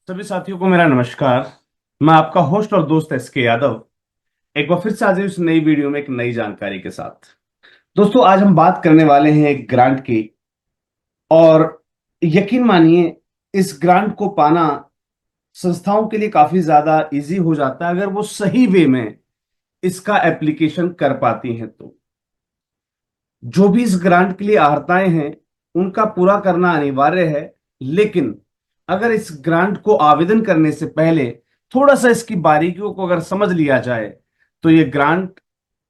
सभी साथियों को मेरा नमस्कार। मैं आपका होस्ट और दोस्त एसके यादव एक बार फिर से हाजिर हूं इस नई वीडियो में एक नई जानकारी के साथ। दोस्तों, आज हम बात करने वाले हैं एक ग्रांट की। और यकीन मानिए, इस ग्रांट को पाना संस्थाओं के लिए काफी ज्यादा इजी हो जाता है अगर वो सही वे में इसका एप्लीकेशन कर पाती हैं। तो जो भी इस ग्रांट के लिए अहर्ताएं हैं उनका पूरा करना अनिवार्य है। लेकिन अगर इस ग्रांट को आवेदन करने से पहले थोड़ा सा इसकी बारीकियों को अगर समझ लिया जाए तो ये ग्रांट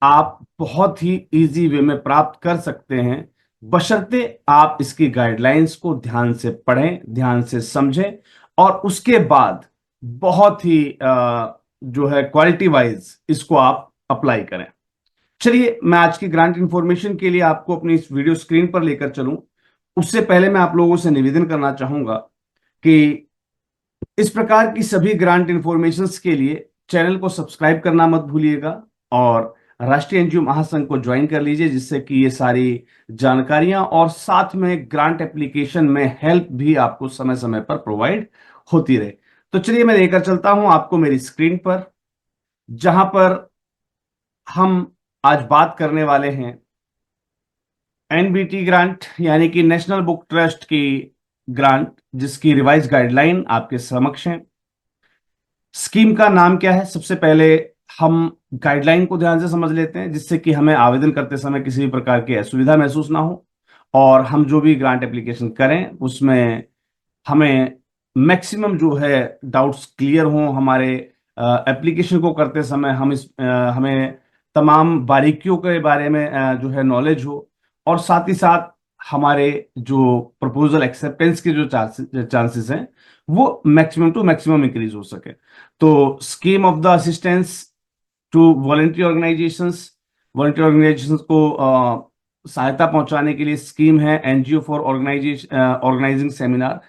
आप बहुत ही इजी वे में प्राप्त कर सकते हैं, बशर्ते आप इसकी गाइडलाइंस को ध्यान से पढ़ें, ध्यान से समझें और उसके बाद बहुत ही जो है क्वालिटी वाइज इसको आप अप्लाई करें। चलिए, मैं आज की ग्रांट इंफॉर्मेशन के लिए आपको अपनी इस वीडियो स्क्रीन पर लेकर चलूं। उससे पहले मैं आप लोगों से निवेदन करना चाहूंगा कि इस प्रकार की सभी ग्रांट इंफॉर्मेशंस के लिए चैनल को सब्सक्राइब करना मत भूलिएगा और राष्ट्रीय एनजीओ महासंघ को ज्वाइन कर लीजिए, जिससे कि ये सारी जानकारियां और साथ में ग्रांट एप्लीकेशन में हेल्प भी आपको समय समय पर प्रोवाइड होती रहे। तो चलिए, मैं लेकर चलता हूं आपको मेरी स्क्रीन पर, जहां पर हम आज बात करने वाले हैं एनबीटी ग्रांट यानी कि नेशनल बुक ट्रस्ट की ग्रांट, जिसकी रिवाइज गाइडलाइन आपके समक्ष है। स्कीम का नाम क्या है, सबसे पहले हम गाइडलाइन को ध्यान से समझ लेते हैं, जिससे कि हमें आवेदन करते समय किसी भी प्रकार की असुविधा महसूस ना हो और हम जो भी ग्रांट एप्लीकेशन करें उसमें हमें मैक्सिमम जो है डाउट्स क्लियर हों। हमारे एप्लीकेशन को करते समय हमें तमाम बारीकियों के बारे में जो है नॉलेज हो और साथ ही साथ हमारे जो प्रपोजल एक्सेप्टेंस के जो चांसेस हैं वो मैक्सिमम टू मैक्सिमम इंक्रीज हो सके। तो scheme of the assistance to volunteer organizations को सहायता पहुंचाने के लिए स्कीम है एनजीओ फॉर ऑर्गेनाइजिंग सेमिनार।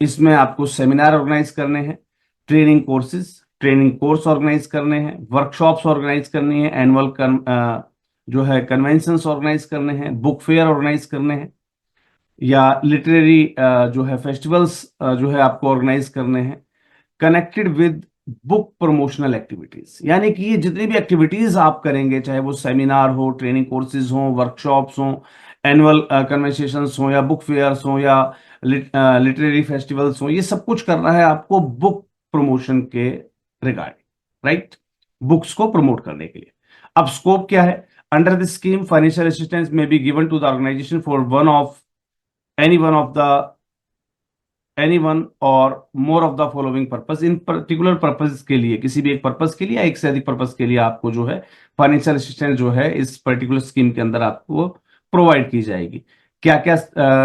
इसमें आपको सेमिनार ऑर्गेनाइज करने हैं, ट्रेनिंग कोर्स ऑर्गेनाइज करने हैं, वर्कशॉप्स ऑर्गेनाइज करनी है, जो है कन्वेंशंस ऑर्गेनाइज करने हैं, बुक फेयर ऑर्गेनाइज करने हैं या लिटरेरी जो है फेस्टिवल्स जो है आपको ऑर्गेनाइज करने हैं, connected with book promotional activities. यानी कि ये जितनी भी एक्टिविटीज आप करेंगे, चाहे वो सेमिनार हो, ट्रेनिंग कोर्सेज हो, वर्कशॉप्स हो, एनुअल कन्वर्सेशंस हो या बुक फेयर्स हो या लिटरेरी फेस्टिवल्स हो, ये सब कुछ करना है आपको बुक प्रमोशन के रिगार्डिंग, राइट? बुक्स को प्रमोट करने के लिए। अब स्कोप क्या है? Under this scheme financial assistance may be given to the organisation for any one of the any one or more of the following purpose. इन particular purpose के लिए, किसी भी एक पर्पस के लिए या एक से अधिक पर्पस के लिए आपको जो है फाइनेंशियल असिस्टेंस जो है इस पर्टिकुलर स्कीम के अंदर आपको प्रोवाइड की जाएगी। क्या क्या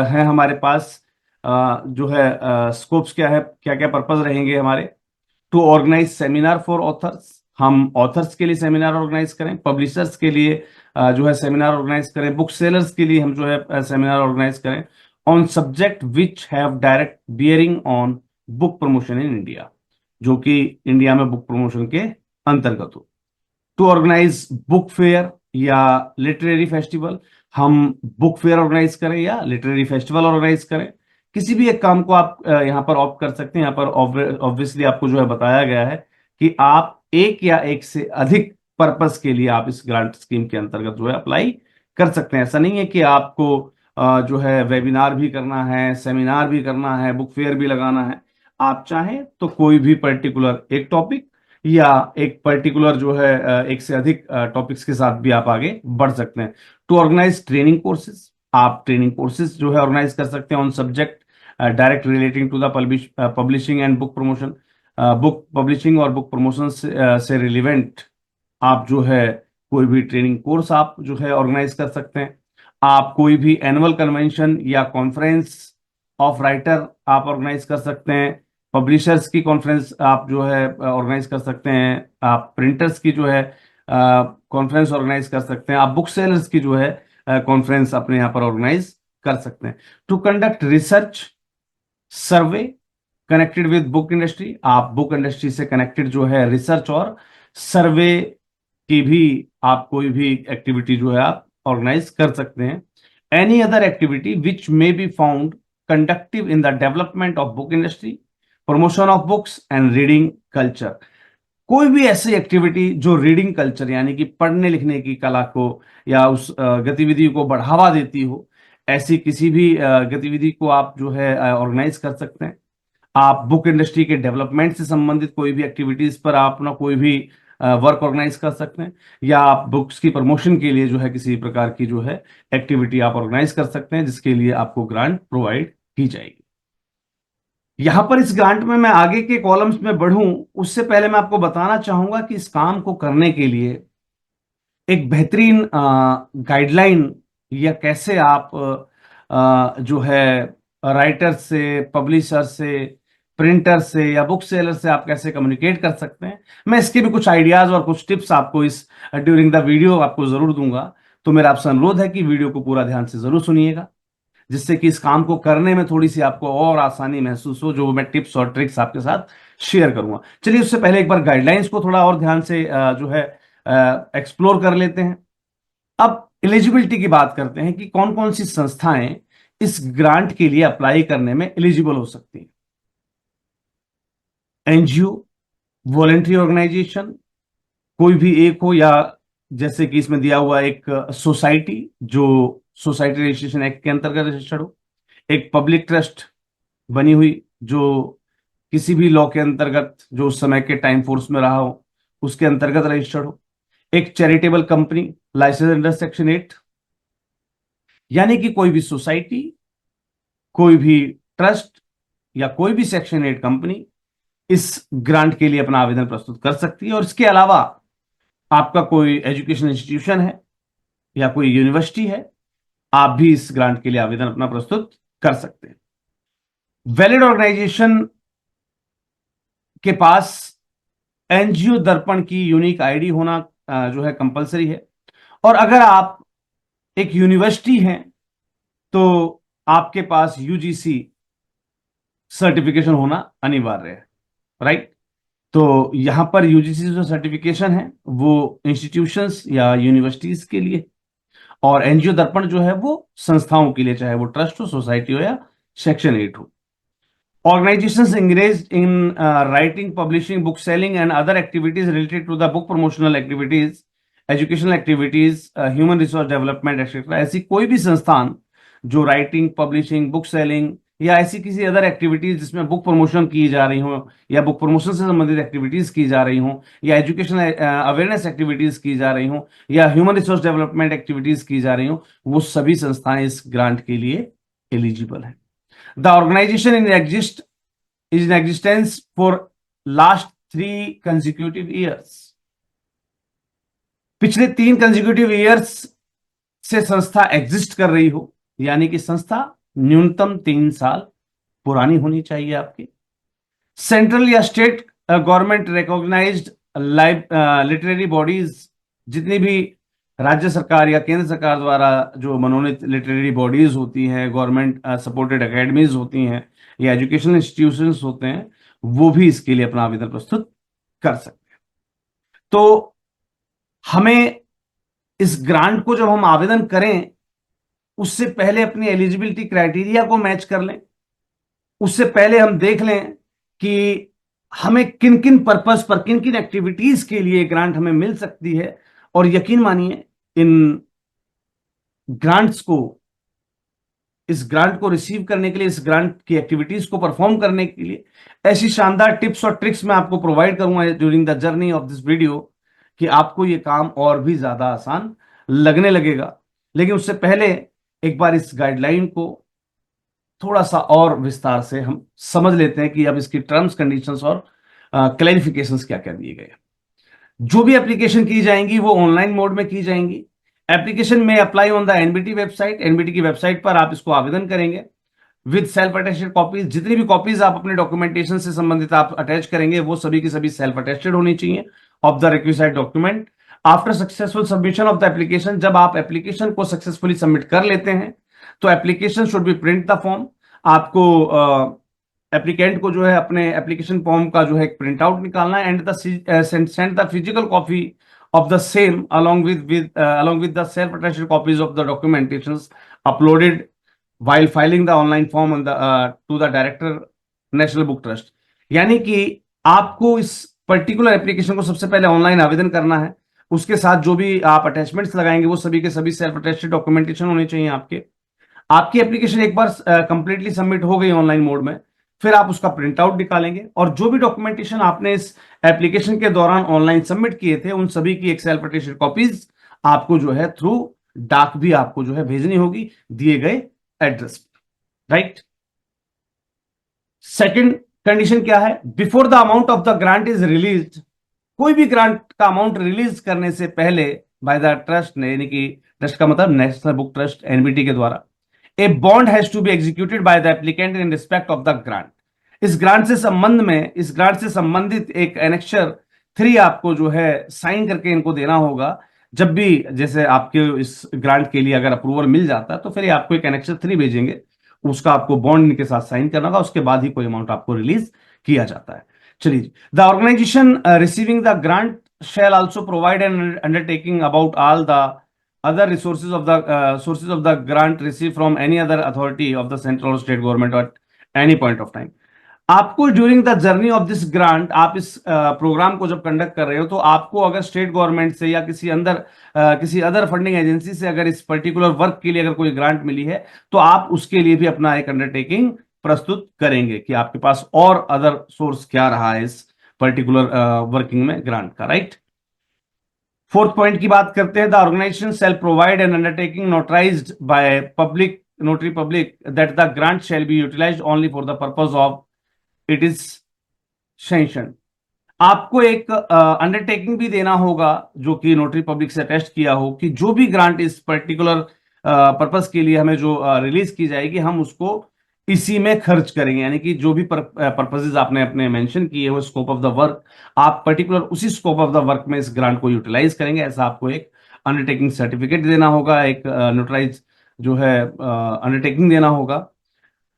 है हमारे पास, जो है स्कोप्स क्या है, क्या क्या पर्पस रहेंगे हमारे? To organize seminar for authors, हम ऑथर्स के लिए सेमिनार ऑर्गेनाइज करें। पब्लिशर्स के लिए जो है सेमिनार ऑर्गेनाइज करें। बुक सेलर्स के लिए हम जो है सेमिनार ऑर्गेनाइज करें on subject which have direct bearing on book promotion in India, जो कि इंडिया में बुक प्रमोशन के अंतर्गत हो। टू ऑर्गेनाइज बुक फेयर या लिटरेरी फेस्टिवल, हम बुक फेयर ऑर्गेनाइज करें या लिटरेरी फेस्टिवल ऑर्गेनाइज करें। किसी भी एक काम को आप यहाँ पर ऑप्ट कर सकते हैं। यहाँ पर ऑब्वियसली आपको जो है बताया गया है कि आप एक या एक से अधिक पर्पस के लिए आप इस ग्रांट स्कीम के अंतर्गत जो है अप्लाई कर सकते हैं। ऐसा नहीं है कि आपको जो है वेबिनार भी करना है, सेमिनार भी करना है, बुक फेयर भी लगाना है। आप चाहें तो कोई भी पर्टिकुलर एक टॉपिक या एक पर्टिकुलर जो है एक से अधिक टॉपिक्स के साथ भी आप आगे बढ़ सकते हैं। टू ऑर्गेनाइज ट्रेनिंग कोर्सेज, आप ट्रेनिंग कोर्सेज जो है ऑर्गेनाइज कर सकते हैं on subject direct relating to the publishing and book promotion. Book publishing और बुक प्रमोशन से रिलेवेंट आप जो है कोई भी ट्रेनिंग कोर्स आप जो है ऑर्गेनाइज कर सकते हैं। आप कोई भी एनुअल कन्वेंशन या कॉन्फ्रेंस ऑफ राइटर आप ऑर्गेनाइज कर सकते हैं। पब्लिशर्स की कॉन्फ्रेंस आप जो है ऑर्गेनाइज कर सकते हैं। आप प्रिंटर्स की जो है कॉन्फ्रेंस ऑर्गेनाइज कर सकते हैं। आप बुक सेलर्स की जो है कॉन्फ्रेंस अपने यहाँ पर ऑर्गेनाइज कर सकते हैं। To conduct research survey connected with book industry, आप बुक इंडस्ट्री से कनेक्टेड जो है रिसर्च और सर्वे की भी आप कोई भी एक्टिविटी जो है आप ऑर्गेनाइज कर सकते हैं। Any other activity which may be found conductive in the development of book industry, promotion of books and reading culture. कोई भी ऐसी एक्टिविटी जो रीडिंग कल्चर यानी कि पढ़ने लिखने की कला को या उस गतिविधि को बढ़ावा देती हो, ऐसी किसी भी गतिविधि को आप जो है ऑर्गेनाइज कर सकते हैं। आप बुक इंडस्ट्री के डेवलपमेंट से संबंधित कोई भी एक्टिविटीज पर आप अपना कोई भी वर्क ऑर्गेनाइज कर सकते हैं, या आप बुक्स की प्रमोशन के लिए जो है किसी प्रकार की जो है एक्टिविटी आप ऑर्गेनाइज कर सकते हैं, जिसके लिए आपको ग्रांट प्रोवाइड की जाएगी। यहां पर इस ग्रांट में मैं आगे के कॉलम्स में बढ़ूं उससे पहले मैं आपको बताना चाहूंगा कि इस काम को करने के लिए एक बेहतरीन गाइडलाइन या कैसे आप जो है राइटर से, पब्लिशर से, प्रिंटर से या बुक सेलर से आप कैसे कम्युनिकेट कर सकते हैं, मैं इसके भी कुछ आइडियाज और कुछ टिप्स आपको इस ड्यूरिंग द वीडियो आपको जरूर दूंगा। तो मेरा आपसे अनुरोध है कि वीडियो को पूरा ध्यान से जरूर सुनिएगा, जिससे कि इस काम को करने में थोड़ी सी आपको और आसानी महसूस हो, जो मैं टिप्स और ट्रिक्स आपके साथ शेयर करूंगा। चलिए उससे पहले एक बार गाइडलाइंस को थोड़ा और ध्यान से जो है एक्सप्लोर कर लेते हैं। अब एलिजिबिलिटी की बात करते हैं कि कौन कौन सी संस्थाएं इस ग्रांट के लिए अप्लाई करने में एलिजिबल हो सकती हैं। एनजीओ, वॉलेंट्री ऑर्गेनाइजेशन, कोई भी एक हो, या जैसे कि इसमें दिया हुआ एक सोसाइटी जो सोसाइटी रजिस्ट्रेशन एक्ट के अंतर्गत रजिस्टर्ड हो, एक पब्लिक ट्रस्ट बनी हुई जो किसी भी लॉ के अंतर्गत जो उस समय के टाइम फोर्स में रहा हो उसके अंतर्गत रजिस्टर्ड हो, एक charitable company licence under section 8, यानी कि कोई भी सोसाइटी, कोई भी ट्रस्ट या कोई भी सेक्शन 8 कंपनी इस ग्रांट के लिए अपना आवेदन प्रस्तुत कर सकती है। और इसके अलावा आपका कोई एजुकेशन इंस्टीट्यूशन है या कोई यूनिवर्सिटी है, आप भी इस ग्रांट के लिए आवेदन अपना प्रस्तुत कर सकते हैं। वैलिड ऑर्गेनाइजेशन के पास एनजीओ दर्पण की यूनिक आईडी होना जो है कंपलसरी है। और अगर आप एक यूनिवर्सिटी हैं तो आपके पास यूजीसी सर्टिफिकेशन होना अनिवार्य है, राइट। तो यहां पर यूजीसी जो सर्टिफिकेशन है वो इंस्टीट्यूशंस या यूनिवर्सिटीज के लिए, और एनजीओ दर्पण जो है वो संस्थाओं के लिए, चाहे वो ट्रस्ट हो, सोसाइटी हो या सेक्शन 8 हो। Organizations engaged in writing, publishing, book selling, and other activities related to the book promotional activities, educational activities, human resource development, etc. ऐसी कोई भी संस्थान जो राइटिंग, पब्लिशिंग, बुक सेलिंग या ऐसी किसी अदर एक्टिविटीज जिसमें बुक प्रमोशन की जा रही हो, या बुक प्रमोशन से संबंधित एक्टिविटीज की जा रही हो, या एजुकेशन अवेयरनेस एक्टिविटीज की जा रही हो, या ह्यूमन रिसोर्स डेवलपमेंट एक्टिविटीज की जा रही हो, वो सभी संस्थाएं इस ग्रांट के लिए एलिजिबल है। The organization is in existence for last 3 consecutive years. पिछले 3 consecutive years से संस्था एग्जिस्ट कर रही हो, यानी कि संस्था न्यूनतम 3 साल पुरानी होनी चाहिए आपकी। सेंट्रल या state government recognized literary bodies, जितनी भी राज्य सरकार या केंद्र सरकार द्वारा जो मनोनीत लिटरेरी बॉडीज होती हैं, गवर्नमेंट सपोर्टेड एकेडमीज होती हैं या एजुकेशनल इंस्टीट्यूशंस होते हैं, वो भी इसके लिए अपना आवेदन प्रस्तुत कर सकते हैं। तो हमें इस ग्रांट को जब हम आवेदन करें उससे पहले अपनी एलिजिबिलिटी क्राइटेरिया को मैच कर लें। उससे पहले हम देख लें कि हमें किन किन पर्पस पर, किन किन एक्टिविटीज के लिए ग्रांट हमें मिल सकती है। और यकीन मानिए इन ग्रांट्स को, इस ग्रांट को रिसीव करने के लिए, इस ग्रांट की एक्टिविटीज को परफॉर्म करने के लिए ऐसी शानदार टिप्स और ट्रिक्स मैं आपको प्रोवाइड करूंगा during the journey of this video कि आपको ये काम और भी ज्यादा आसान लगने लगेगा। लेकिन उससे पहले एक बार इस गाइडलाइन को थोड़ा सा और विस्तार से हम समझ लेते हैं कि अब इसकी टर्म्स, कंडीशंस और क्लैरिफिकेशंस क्या क्या दिए गए। जो भी एप्लीकेशन की जाएंगी वो ऑनलाइन मोड में की जाएंगी। एप्लीकेशन में apply on the NBT website, NBT की वेबसाइट पर आप इसको आवेदन करेंगे विद सेल्फ अटेस्टेड कॉपीज। जितनी भी कॉपीज आप अपने डॉक्यूमेंटेशन से संबंधित आप अटैच करेंगे वो सभी की सभी सेल्फ अटेस्टेड होनी चाहिए of the requisite document. After successful submission of the application, जब आप एप्लीकेशन को सक्सेसफुली सबमिट कर लेते हैं तो application should be print the form. आपको एप्लीकेंट को जो है अपने एप्लीकेशन फॉर्म का जो है प्रिंट आउट निकालना है and send the physical copy of the same along with the self-attested copies of the documentations uploaded while filing the online form on the to the director National Book Trust। यानी कि आपको इस particular application को सबसे पहले online आवेदन करना है, उसके साथ जो भी आप अटैचमेंट्स लगाएंगे वो सभी के सभी सेल्फ अटेस्टेड डॉक्यूमेंटेशन होने चाहिए आपके। आपकी एप्लीकेशन एक बार कंप्लीटली सबमिट हो गई ऑनलाइन मोड में, फिर आप उसका प्रिंट आउट निकालेंगे और जो भी डॉक्यूमेंटेशन आपने इस एप्लीकेशन के दौरान ऑनलाइन सबमिट किए थे उन सभी की एक सेल्फ अटेस्टेड कॉपीज आपको जो है थ्रू डाक भी आपको जो है भेजनी होगी दिए गए एड्रेस, राइट। सेकंड कंडीशन क्या है? Before the amount of the grant is release, कोई भी ग्रांट का अमाउंट रिलीज करने से पहले बाय द ट्रस्ट, यानी कि ट्रस्ट का मतलब नेशनल बुक ट्रस्ट एनबीटी के द्वारा, a bond has to be executed by the applicant in respect of the grant. इस ग्रांट से संबंध में, इस ग्रांट से संबंधित एक एनेक्चर 3 आपको जो है साइन करके इनको देना होगा। जब भी जैसे आपके इस ग्रांट के लिए अगर अप्रूवल मिल जाता है तो फिर ये आपको एक एनेक्चर 3 भेजेंगे, उसका आपको बॉन्ड इनके साथ साइन करना होगा, उसके बाद ही कोई अमाउंट आपको रिलीज किया जाता है। चलिए, the organization receiving the grant shall also provide an undertaking about all the other resources of the sources of the grant received from any other authority of the central or state government at any point of time। आपको during the journey of this grant, आप इस programme को जब conduct कर रहे हो तो आपको अगर स्टेट गवर्नमेंट से या किसी अदर फंडिंग एजेंसी से अगर इस पर्टिकुलर वर्क के लिए अगर कोई ग्रांट मिली है तो आप उसके लिए भी अपना एक अंडरटेकिंग प्रस्तुत करेंगे कि आपके पास और अदर सोर्स क्या रहा है इस पर्टिकुलर वर्किंग में ग्रांट का, राइट। फोर्थ पॉइंट की बात करते हैं, the organisation shall provide an undertaking notarised by public notary public that the grant shall be utilised only for the purpose of it is sanction. आपको एक undertaking भी देना होगा जो कि नोटरी पब्लिक से अटेस्ट किया हो कि जो भी ग्रांट इस पर्टिकुलर पर्पस के लिए हमें जो रिलीज की जाएगी हम उसको इसी में खर्च करेंगे, यानी कि जो भी पर्पसेस आपने अपने मेंशन किए हो स्कोप ऑफ द वर्क, आप पर्टिकुलर उसी स्कोप ऑफ द वर्क में इस ग्रांट को यूटिलाइज करेंगे। ऐसा आपको एक अंडरटेकिंग सर्टिफिकेट देना होगा, एक नोटराइज जो है अंडरटेकिंग देना होगा।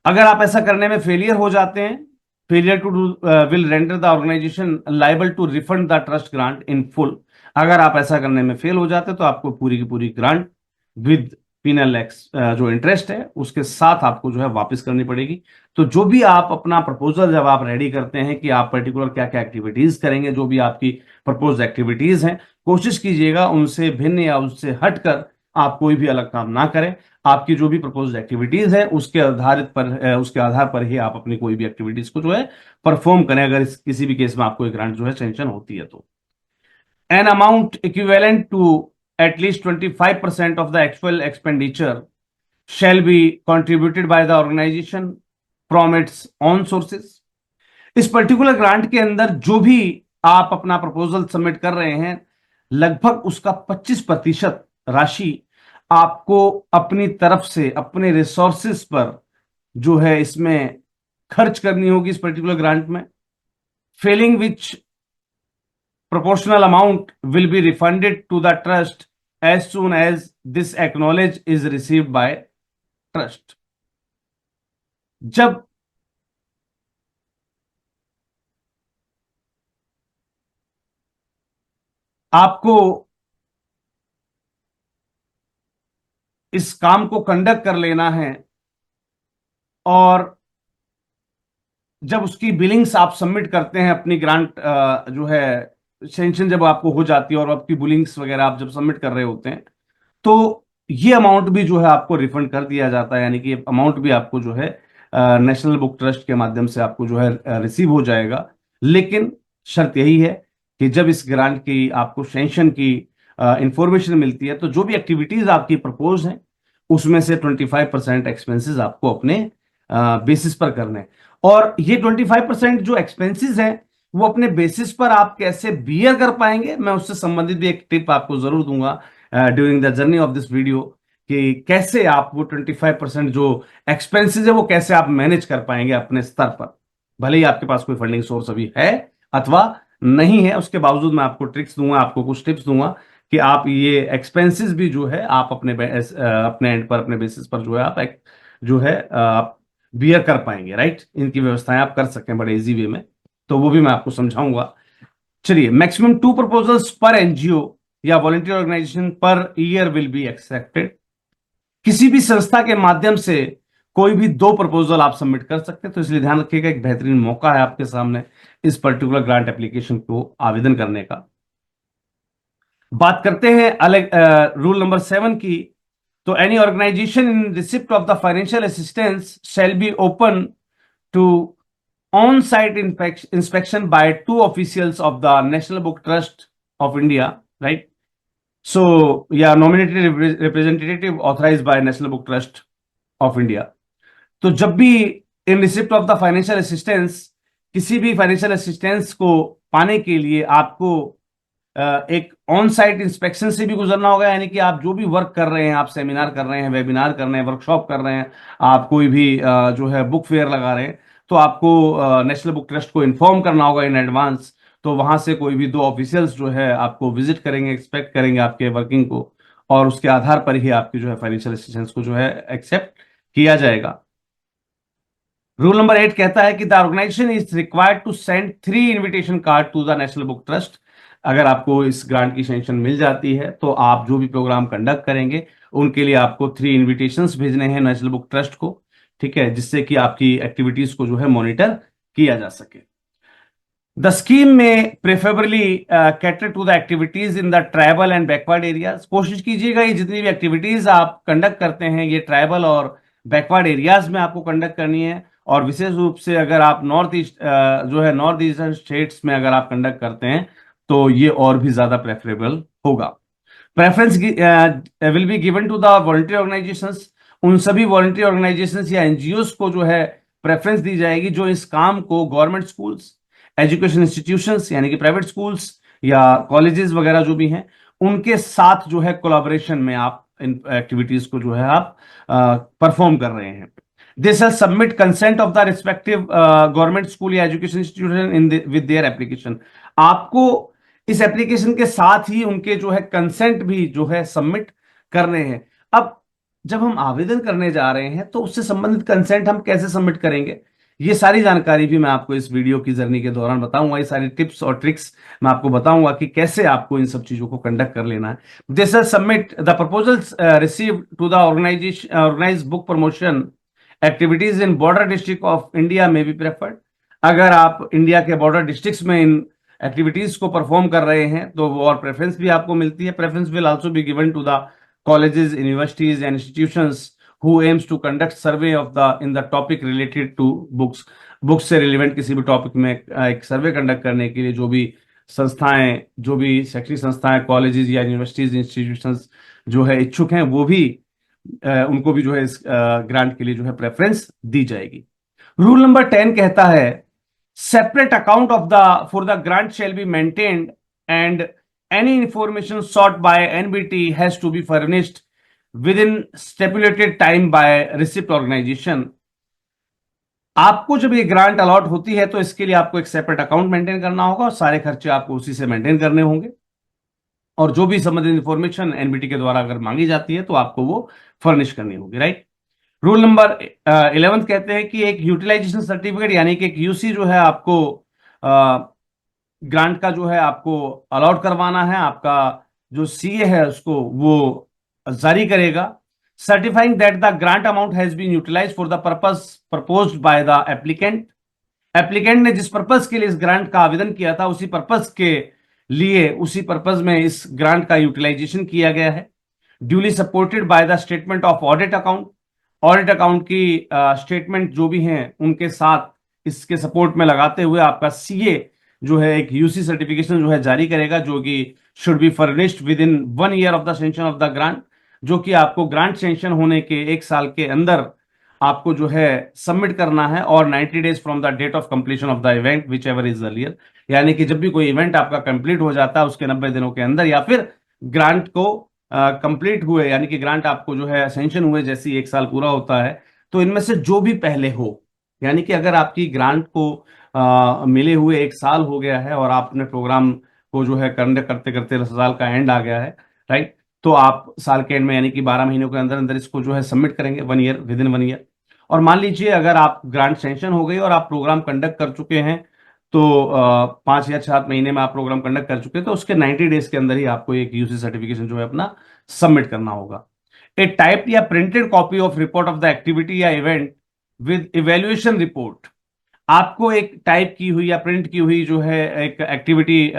अगर आप ऐसा करने में फेलियर हो जाते हैं, failure to do will render the organization liable to refund the trust grant in full. अगर आप ऐसा करने में फेल हो जाते तो आपको पूरी की पूरी ग्रांट विद पिनल एक्स जो इंटरेस्ट है उसके साथ आपको जो है वापस करनी पड़ेगी। तो जो भी आप अपना प्रपोजल जब आप रेडी करते हैं कि आप पर्टिकुलर क्या क्या एक्टिविटीज करेंगे, जो भी आपकी प्रपोज एक्टिविटीज हैं, कोशिश कीजिएगा उनसे भिन्न या उससे हटकर आप कोई भी अलग काम ना करें। आपकी जो भी प्रपोज्ड एक्टिविटीज है उसके आधार पर ही आप अपनी कोई भी एक्टिविटीज को जो है परफॉर्म करें, अगर किसी भी केस में आपको एक ग्रांट जो है सैंक्शन होती है तो। An amount equivalent to at least 25% of the actual expenditure shall be contributed by the organization from its own sources। इस पर्टिकुलर ग्रांट के अंदर जो भी आप अपना प्रपोजल सबमिट कर रहे हैं लगभग उसका 25% राशि आपको अपनी तरफ से अपने रिसोर्सेस पर जो है इसमें खर्च करनी होगी इस पर्टिकुलर ग्रांट में। Fehling which proportional amount will be refunded to the trust as soon as this acknowledge is received by trust। जब आपको इस काम को कंडक्ट कर लेना है और जब उसकी बिलिंग्स आप सबमिट करते हैं, अपनी ग्रांट जो है सैंक्शन जब आपको हो जाती है और आपकी बिलिंग्स वगैरह आप जब सबमिट कर रहे होते हैं तो ये अमाउंट भी जो है आपको रिफंड कर दिया जाता है, यानी कि अमाउंट भी आपको जो है नेशनल बुक ट्रस्ट के माध्यम से आपको जो है रिसीव हो जाएगा। लेकिन शर्त यही है कि जब इस ग्रांट की आपको सैंक्शन की इंफॉर्मेशन मिलती है तो जो भी एक्टिविटीज आपकी प्रपोज हैं उसमें से 25% एक्सपेंसेस आपको अपने बेसिस पर करने हैं। और ये 25% जो एक्सपेंसेस हैं वो अपने बेसिस पर आप कैसे बियर कर पाएंगे, मैं उससे संबंधित भी एक टिप आपको जरूर दूंगा during the journey of this video कि कैसे आप वो 25% जो एक्सपेंसेस है वो कैसे आप मैनेज कर पाएंगे अपने स्तर पर, भले ही आपके पास कोई फंडिंग सोर्स अभी है अथवा नहीं है। उसके बावजूद मैं आपको ट्रिक्स दूंगा, आपको कुछ टिप्स दूंगा कि आप ये एक्सपेंसेस भी जो है आप अपने एंड पर, अपने बेसिस पर जो है आप जो है आप बियर कर पाएंगे, राइट। इनकी व्यवस्थाएं आप कर सकते हैं बड़े इजी वे में, तो वो भी मैं आपको समझाऊंगा। चलिए, मैक्सिमम 2 प्रपोजल्स पर एनजीओ या volunteer organization per year will be accepted. किसी भी संस्था के माध्यम से कोई भी 2 प्रपोजल आप सबमिट कर सकते हैं। तो इसलिए ध्यान रखिएगा, एक बेहतरीन मौका है आपके सामने इस पर्टिकुलर ग्रांट एप्लीकेशन को आवेदन करने का। बात करते हैं अलग रूल नंबर 7 की। तो any organization in receipt of the financial assistance shall be open to on site inspection by 2 officials of the National Book Trust of India, right? So, yeah, nominated representative authorized by National Book Trust of India. तो जब भी इन receipt of the financial assistance, किसी भी financial assistance को पाने के लिए आपको एक ऑन साइट इंस्पेक्शन से भी गुजरना होगा। यानी कि आप जो भी वर्क कर रहे हैं, आप सेमिनार कर रहे हैं, वेबिनार कर रहे हैं, वर्कशॉप कर रहे हैं, आप कोई भी जो है बुक फेयर लगा रहे हैं, तो आपको नेशनल बुक ट्रस्ट को इन्फॉर्म करना होगा इन एडवांस। तो वहां से कोई भी 2 ऑफिशियल्स जो है आपको विजिट करेंगे, एक्सपेक्ट करेंगे आपके वर्किंग को, और उसके आधार पर ही आपकी जो है फाइनेंशियल असिस्टेंस को जो है एक्सेप्ट किया जाएगा। रूल नंबर 8 कहता है कि the organisation is required to send 3 invitation card to the National Book Trust. अगर आपको इस ग्रांट की सैंक्शन मिल जाती है तो आप जो भी प्रोग्राम कंडक्ट करेंगे उनके लिए आपको 3 इनविटेशंस भेजने हैं नेशनल बुक ट्रस्ट को, ठीक है, जिससे कि आपकी एक्टिविटीज को जो है मॉनिटर किया जा सके। द स्कीम में preferably cater to the activities in the tribal and backward areas. कोशिश कीजिएगा ये जितनी भी एक्टिविटीज आप कंडक्ट करते हैं ये ट्राइबल और बैकवर्ड एरियाज में आपको कंडक्ट करनी है। और विशेष रूप से अगर आप नॉर्थ ईस्ट जो है नॉर्थ ईस्टर्न स्टेट्स में अगर आप कंडक्ट करते हैं तो ये और भी ज्यादा प्रेफरेबल होगा। Preference will be given to the voluntary organizations. उन सभी वॉलंटरी ऑर्गेनाइजेशंस या एनजीओस को जो है प्रेफरेंस दी जाएगी जो इस काम को गवर्नमेंट स्कूल्स, एजुकेशन इंस्टीट्यूशंस यानी कि प्राइवेट स्कूल्स या कॉलेजेस वगैरह जो भी हैं उनके साथ जो है कोलैबोरेशन में आप इन एक्टिविटीज को जो है आप परफॉर्म कर रहे हैं। They shall submit consent of the respective government school या education institution in with their application. आपको इस एप्लीकेशन के साथ ही उनके जो है कंसेंट भी जो है सबमिट करने हैं। अब जब हम आवेदन करने जा रहे हैं तो उससे संबंधित कंसेंट हम कैसे सबमिट करेंगे, ये सारी जानकारी भी मैं आपको इस वीडियो की जर्नी के दौरान बताऊंगा। ये सारी टिप्स और ट्रिक्स मैं आपको बताऊंगा कि कैसे आपको इन सब चीजों को कंडक्ट कर लेना है। This submit the proposals receive to the organization organize book promotion activities in border district of India में भी प्रेफर्ड। अगर आप इंडिया के बॉर्डर डिस्ट्रिक्ट्स में इन एक्टिविटीज को परफॉर्म कर रहे हैं तो वो और प्रेफरेंस भी आपको मिलती है। Preference will also be given to the colleges, universities and institutions who aims to conduct survey of the in the topic related to books से रिलेवेंट किसी भी टॉपिक में एक सर्वे कंडक्ट करने के लिए जो भी संस्थाएं, जो भी शैक्षणिक संस्थाएं, कॉलेजेस या यूनिवर्सिटीज, इंस्टीट्यूशंस जो है इच्छुक हैं वो भी उनको भी जो है इस ग्रांट के लिए जो है प्रेफरेंस दी जाएगी। रूल नंबर 10 कहता है separate account of the for the grant shall be maintained and any information sought by NBT has to be furnished within stipulated time by receipt organization। आपको जब ये ग्रांट अलॉट होती है तो इसके लिए आपको एक सेपरेट अकाउंट मेंटेन करना होगा और सारे खर्चे आपको उसी से मेंटेन करने होंगे। और जो भी संबंधित इंफॉर्मेशन एनबीटी के द्वारा अगर मांगी जाती है तो आपको वो फर्निश करनी होगी, राइट। रूल नंबर 11 कहते हैं कि एक यूटिलाइजेशन सर्टिफिकेट यानी कि एक यूसी जो है आपको ग्रांट का जो है आपको अलॉट करवाना है। आपका जो सीए है उसको वो जारी करेगा, certifying that the grant amount has been utilized for the purpose proposed by the applicant. Applicant ने जिस पर्पस के लिए इस ग्रांट का आवेदन किया था उसी पर्पस के लिए, उसी पर्पस में इस ग्रांट का यूटिलाइजेशन किया गया है। Duly supported by the statement of audit account. Audit account की स्टेटमेंट जो भी हैं उनके साथ इसके सपोर्ट में लगाते हुए आपका सीए जो है एक यूसी सर्टिफिकेशन जो है जारी करेगा जो कि should be furnished with in 1 year of the sanction of the grant. जो कि आपको ग्रांट सेंक्शन होने के 1 साल के अंदर आपको जो है सबमिट करना है, और 90 days from the date of completion of the event whichever is earlier. यानी कि जब भी कोई इवेंट आपका कंप्लीट हो जाता है उसके 90 दिनों के अंदर, या फिर ग्रांट को कंप्लीट हुए यानी कि ग्रांट आपको जो है सेंक्शन हुए जैसे ही 1 साल पूरा होता है, तो इनमें से जो भी पहले हो, यानी कि अगर आपकी ग्रांट को मिले हुए 1 साल हो गया है और आपने प्रोग्राम को जो है करते करते करते साल का एंड आ गया है, राइट, तो आप साल के एंड में यानी कि 12 महीनों के अंदर अंदर इसको जो है सबमिट करेंगे 1 ईयर, विद इन 1 ईयर। और मान लीजिए अगर आप ग्रांट सेंक्शन हो गई और आप प्रोग्राम कंडक्ट कर चुके हैं तो 5 या 7 महीने में आप प्रोग्राम कंडक्ट कर चुके हैं तो उसके 90 डेज के अंदर ही आपको एक यूसी सर्टिफिकेशन जो है अपना सबमिट करना होगा। ए टाइप्ड या printed copy of report of the activity या इवेंट विद इवेल्युएशन रिपोर्ट। आपको एक टाइप की हुई या प्रिंट की हुई जो है एक एक्टिविटी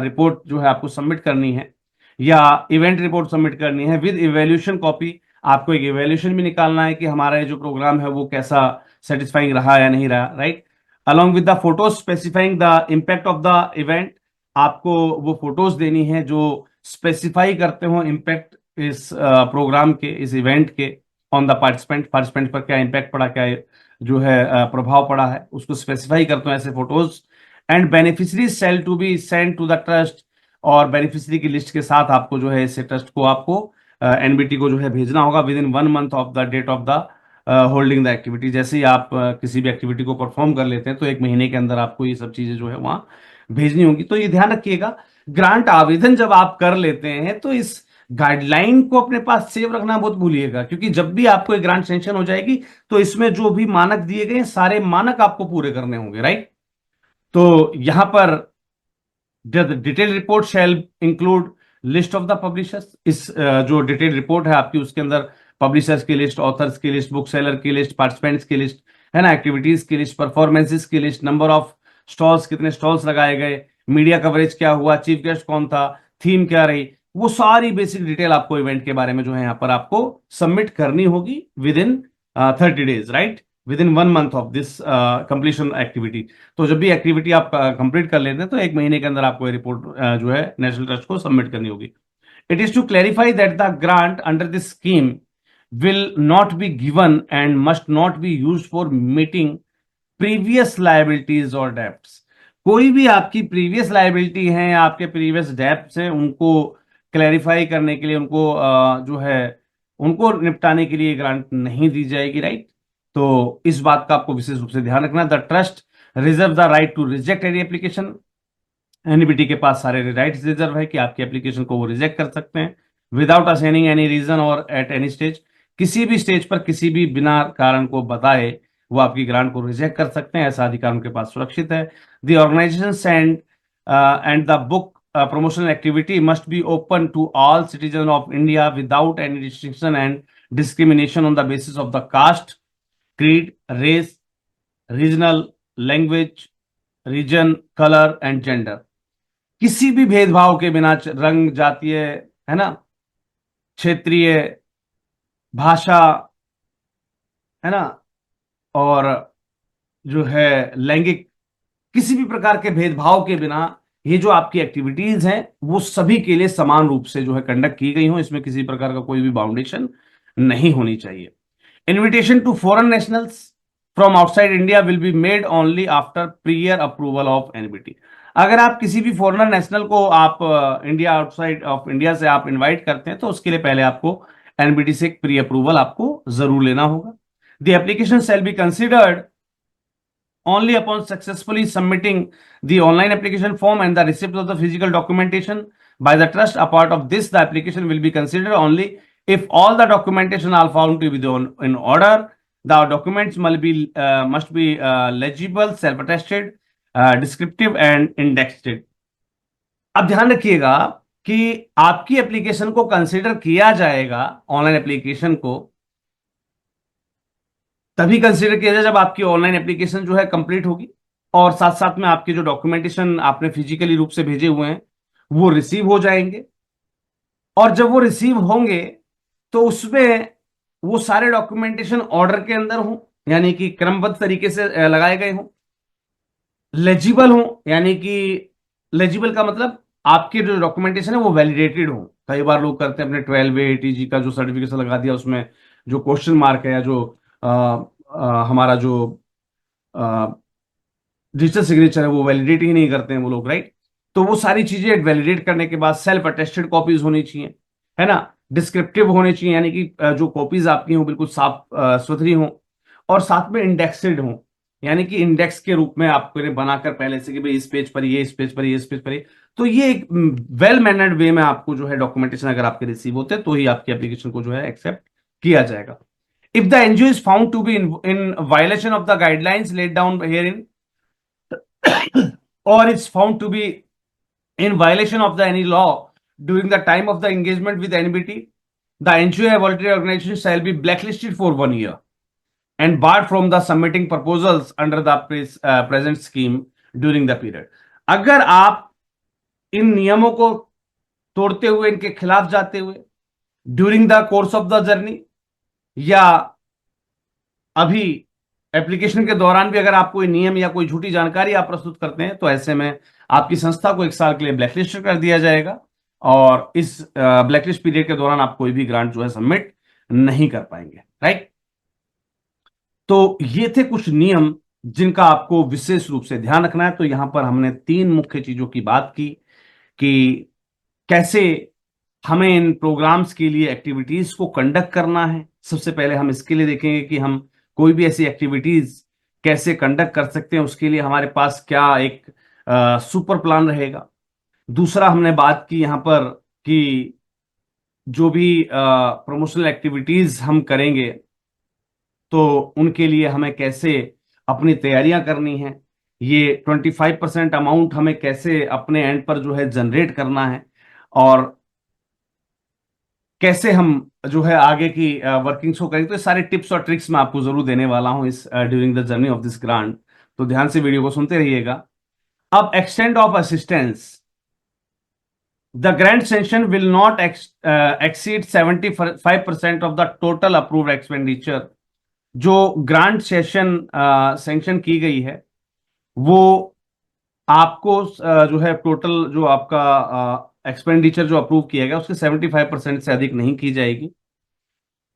रिपोर्ट जो है आपको सबमिट करनी है, या इवेंट रिपोर्ट सबमिट करनी है विद इवेल्यूशन कॉपी। आपको एक इवेल्यूशन भी निकालना है कि हमारा ये जो प्रोग्राम है वो कैसा सेटिस्फाइंग रहा या नहीं रहा, right. Along with the photos specifying the impact of the event. आपको वो फोटोज देनी है जो स्पेसिफाई करते हो इम्पैक्ट इस प्रोग्राम के, इस इवेंट के ऑन द पार्टिसिपेंट। पार्टिसिपेंट पर क्या इम्पैक्ट पड़ा, क्या जो है प्रभाव पड़ा है, उसको स्पेसिफाई करते हो ऐसे photos. And beneficiary shall to be send to the trust. और बेनिफिशियरी की लिस्ट के साथ आपको जो है इसे ट्रस्ट को आपको एनबीटी को जो है भेजना होगा within 1 month of the date of the holding the activity. जैसे ही आप किसी भी एक्टिविटी को परफॉर्म कर लेते हैं तो 1 महीने के अंदर आपको ये सब चीजें जो है वहां भेजनी होगी। तो ये ध्यान रखिएगा, ग्रांट आवेदन जब आप कर लेते हैं तो इस गाइडलाइन को अपने पास सेव रखना बहुत भूलिएगा, क्योंकि जब भी आपको एक ग्रांट सेंक्शन हो जाएगी तो इसमें जो भी मानक दिए गए सारे मानक आपको पूरे करने होंगे, राइट। तो यहां पर detail report shall include list of the publishers. इस जो डिटेल रिपोर्ट है आपकी उसके अंदर पब्लिशर्स की लिस्ट, ऑथर्स की लिस्ट, बुक सेलर की लिस्ट, पार्टिसिपेंट्स की लिस्ट, है ना, एक्टिविटीज की लिस्ट, परफॉर्मेंसेस की लिस्ट, नंबर ऑफ स्टॉल्स, कितने स्टॉल्स लगाए गए, मीडिया कवरेज क्या हुआ, चीफ गेस्ट कौन था, थीम क्या रही, वो सारी बेसिक डिटेल आपको इवेंट के बारे में जो है यहाँ पर आपको सबमिट करनी होगी with in 30 days, right, with in 1 month of this completion activity. तो जब भी एक्टिविटी आप कंप्लीट कर लेते हैं तो 1 महीने के अंदर आपको रिपोर्ट जो है नेशनल ट्रस्ट को सबमिट करनी होगी। It is to clarify that the grant under this scheme will not be given and must not be used for meeting previous liabilities or debts। कोई भी आपकी प्रीवियस लाइबिलिटी है या आपके प्रीवियस डेब्ट्स हैं उनको क्लैरिफाई करने के लिए, उनको जो है उनको निपटाने के लिए ग्रांट नहीं दी जाएगी, राइट। तो इस बात का आपको विशेष रूप से ध्यान रखना। The trust reserve the right to reject any application. NBT के पास सारे राइट्स रिजर्व है कि आपकी एप्लीकेशन को वो रिजेक्ट कर सकते हैं विदाउट असाइनिंग एनी रीजन और एट एनी स्टेज। किसी भी स्टेज पर किसी भी बिना कारण को बताए वो आपकी ग्रांट को रिजेक्ट कर सकते हैं, ऐसा अधिकार उनके पास सुरक्षित है। The organization and the book promotional activity must be open to all citizens of India without any restriction and discrimination on the basis of the caste, creed, race, regional, language, region, color and gender। किसी भी भेदभाव के बिना, रंग, जातीय, है ना, क्षेत्रीय, भाषा, है ना, और जो है लैंगिक, किसी भी प्रकार के भेदभाव के बिना ये जो आपकी एक्टिविटीज हैं वो सभी के लिए समान रूप से जो है कंडक्ट की गई हो, इसमें किसी प्रकार का कोई भी बाउंडेशन नहीं होनी चाहिए। Invitation to foreign nationals from outside India will be made only after prior approval of NBT. अगर आप किसी भी फॉरेनर नेशनल को आप इंडिया, आउटसाइड ऑफ इंडिया से आप इनवाइट करते हैं तो उसके लिए पहले आपको एनबीटी से प्री अप्रूवल आपको जरूर लेना होगा। The application shall be considered only upon successfully submitting the online application form and the receipt of the physical documentation by the trust. A part of this, the application will be considered only if all the documentation are found to be in order. The documents must be legible, self-attested, descriptive and indexed। अब ध्यान रखिएगा कि आपकी application को consider किया जाएगा, online application को तभी कंसीडर किया जाए जब आपकी ऑनलाइन एप्लीकेशन जो है कंप्लीट होगी और साथ साथ में आपके जो डॉक्यूमेंटेशन आपने फिजिकली रूप से भेजे हुए हैं वो रिसीव हो जाएंगे। और जब वो रिसीव होंगे तो उसमें वो सारे डॉक्यूमेंटेशन ऑर्डर के अंदर हों, यानी कि क्रमबद्ध तरीके से लगाए गए हों, लेजिबल हों, यानी कि लेजिबल का मतलब आपके जो डॉक्यूमेंटेशन है वो वैलिडेटेड हो। कई बार लोग करते हैं अपने 12 एटीजी का जो सर्टिफिकेशन लगा दिया उसमें जो क्वेश्चन मार्क है या जो हमारा जो डिजिटल सिग्नेचर है वो वैलिडेट ही नहीं करते हैं वो लोग, राइट। तो वो सारी चीजें वैलिडेट करने के बाद सेल्फ अटेस्टेड कॉपीज होनी चाहिए, है ना, डिस्क्रिप्टिव होनी चाहिए, यानी कि जो कॉपीज आपकी हो बिल्कुल साफ सुथरी हो, और साथ में इंडेक्सेड हो, यानी कि इंडेक्स के रूप में आपको बनाकर पहले से कि भाई इस पेज पर ये, इस पेज पर ये, इस पेज पर ये। तो ये एक वेल मैनर्ड वे में आपको जो है डॉक्यूमेंटेशन अगर आपके रिसीव होते हैं तो ही आपकी एप्लीकेशन को जो है एक्सेप्ट किया जाएगा। If the NGO is found to be in violation of the guidelines laid down herein or is found to be in violation of the any law during the time of the engagement with NBT, the NGO या voluntary organisation shall be blacklisted for 1 year and barred from the submitting proposals under the present scheme during the period. अगर आप इन नियमों को तोड़ते हुए, इनके खिलाफ जाते हुए during the course of the journey या अभी एप्लीकेशन के दौरान भी अगर आप कोई नियम या कोई झूठी जानकारी आप प्रस्तुत करते हैं, तो ऐसे में आपकी संस्था को 1 साल के लिए ब्लैकलिस्ट कर दिया जाएगा और इस ब्लैकलिस्ट पीरियड के दौरान आप कोई भी ग्रांट जो है सबमिट नहीं कर पाएंगे, राइट। तो ये थे कुछ नियम जिनका आपको विशेष रूप से ध्यान रखना है। तो यहां पर हमने 3 मुख्य चीजों की बात की कि कैसे हमें इन प्रोग्राम्स के लिए एक्टिविटीज को कंडक्ट करना है। सबसे पहले हम इसके लिए देखेंगे कि हम कोई भी ऐसी एक्टिविटीज कैसे कंडक्ट कर सकते हैं, उसके लिए हमारे पास क्या एक सुपर प्लान रहेगा। दूसरा हमने बात की यहां पर कि जो भी प्रमोशनल एक्टिविटीज हम करेंगे तो उनके लिए हमें कैसे अपनी तैयारियां करनी है, ये 25% अमाउंट हमें कैसे अपने एंड पर जो है जनरेट करना है, और कैसे हम जो है आगे की वर्किंग्स को करेंगे। तो ये सारे टिप्स और ट्रिक्स मैं आपको जरूर देने वाला हूं इस during the journey of this grant. तो ध्यान से वीडियो को सुनते रहिएगा। अब extend of assistance, the grant sanction will not exceed 75% of the total approved expenditure. जो ग्रांट सेशन सैंक्शन की गई है वो आपको जो है टोटल जो आपका एक्सपेंडिचर जो अप्रूव किया गया उसके 75% से अधिक नहीं की जाएगी।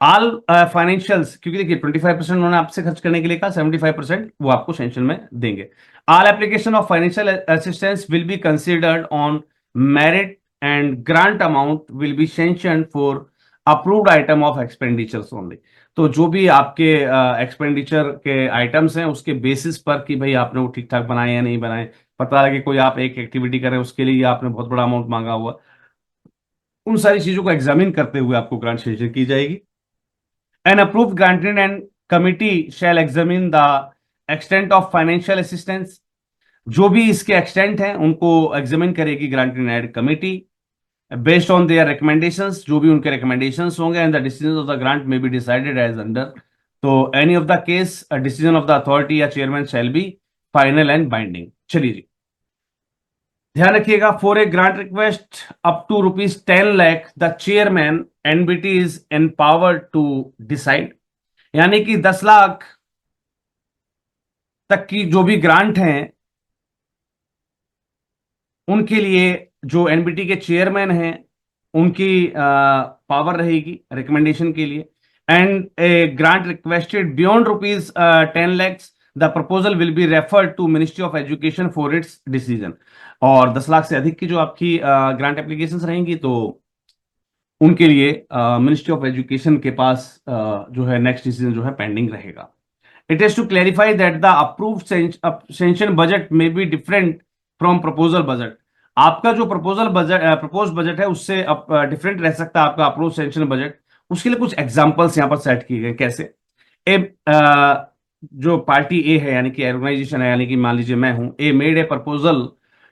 ऑल फाइनेंशियल्स, क्योंकि देखिए 25% उन्होंने आपसे खर्च करने के लिए कहा, 75% वो आपको सेंक्शन में देंगे। All application of financial assistance will be considered on merit and grant amount will be sanction for approved item of expenditures only. तो जो भी आपके एक्सपेंडिचर के आइटम्स हैं उसके बेसिस पर कि भाई आपने वो ठीक ठाक बनाए या नहीं बनाए, पता लगे कोई आप एक एक्टिविटी करें उसके लिए आपने बहुत बड़ा अमाउंट मांगा हुआ, उन सारी चीजों को एग्जामिन करते हुए आपको ग्रांट सेंक्शन की जाएगी। An approved granting and committee shall examine the extent of financial assistance. जो भी इसके एक्सटेंट हैं उनको एग्जामिन करेगी granting and committee based on their recommendations, जो भी उनके रिकमेंडेशंस होंगे, and the decision of the grant may be decided as under. तो any of the case decision of the authority या chairman shall be final and binding. चलिए जी, ध्यान रखिएगा। For a grant request up to ₹10 lakh the chairman NBT is empowered to decide. यानी कि 10 लाख तक की जो भी ग्रांट हैं उनके लिए जो एनबीटी के चेयरमैन हैं उनकी पावर रहेगी रिकमेंडेशन के लिए। And a grant requested beyond ₹10 lakhs the proposal will be referred to ministry of education for its decision. और 10 लाख से अधिक की जो आपकी ग्रांट एप्लीकेशंस रहेंगी तो उनके लिए मिनिस्ट्री ऑफ एजुकेशन के पास जो है नेक्स्ट डिसीजन जो है पेंडिंग रहेगा। It is to clarify that the approved sanction budget may be different from proposal budget. आपका जो प्रपोज बजट है उससे डिफरेंट रह सकता है आपका अप्रूव सेंक्शन बजट। उसके लिए कुछ एग्जांपल्स यहां पर सेट किए गए। कैसे? ए जो पार्टी ए है यानी कि ऑर्गेनाइजेशन है, यानी कि मान लीजिए मैं हूं, A made a proposal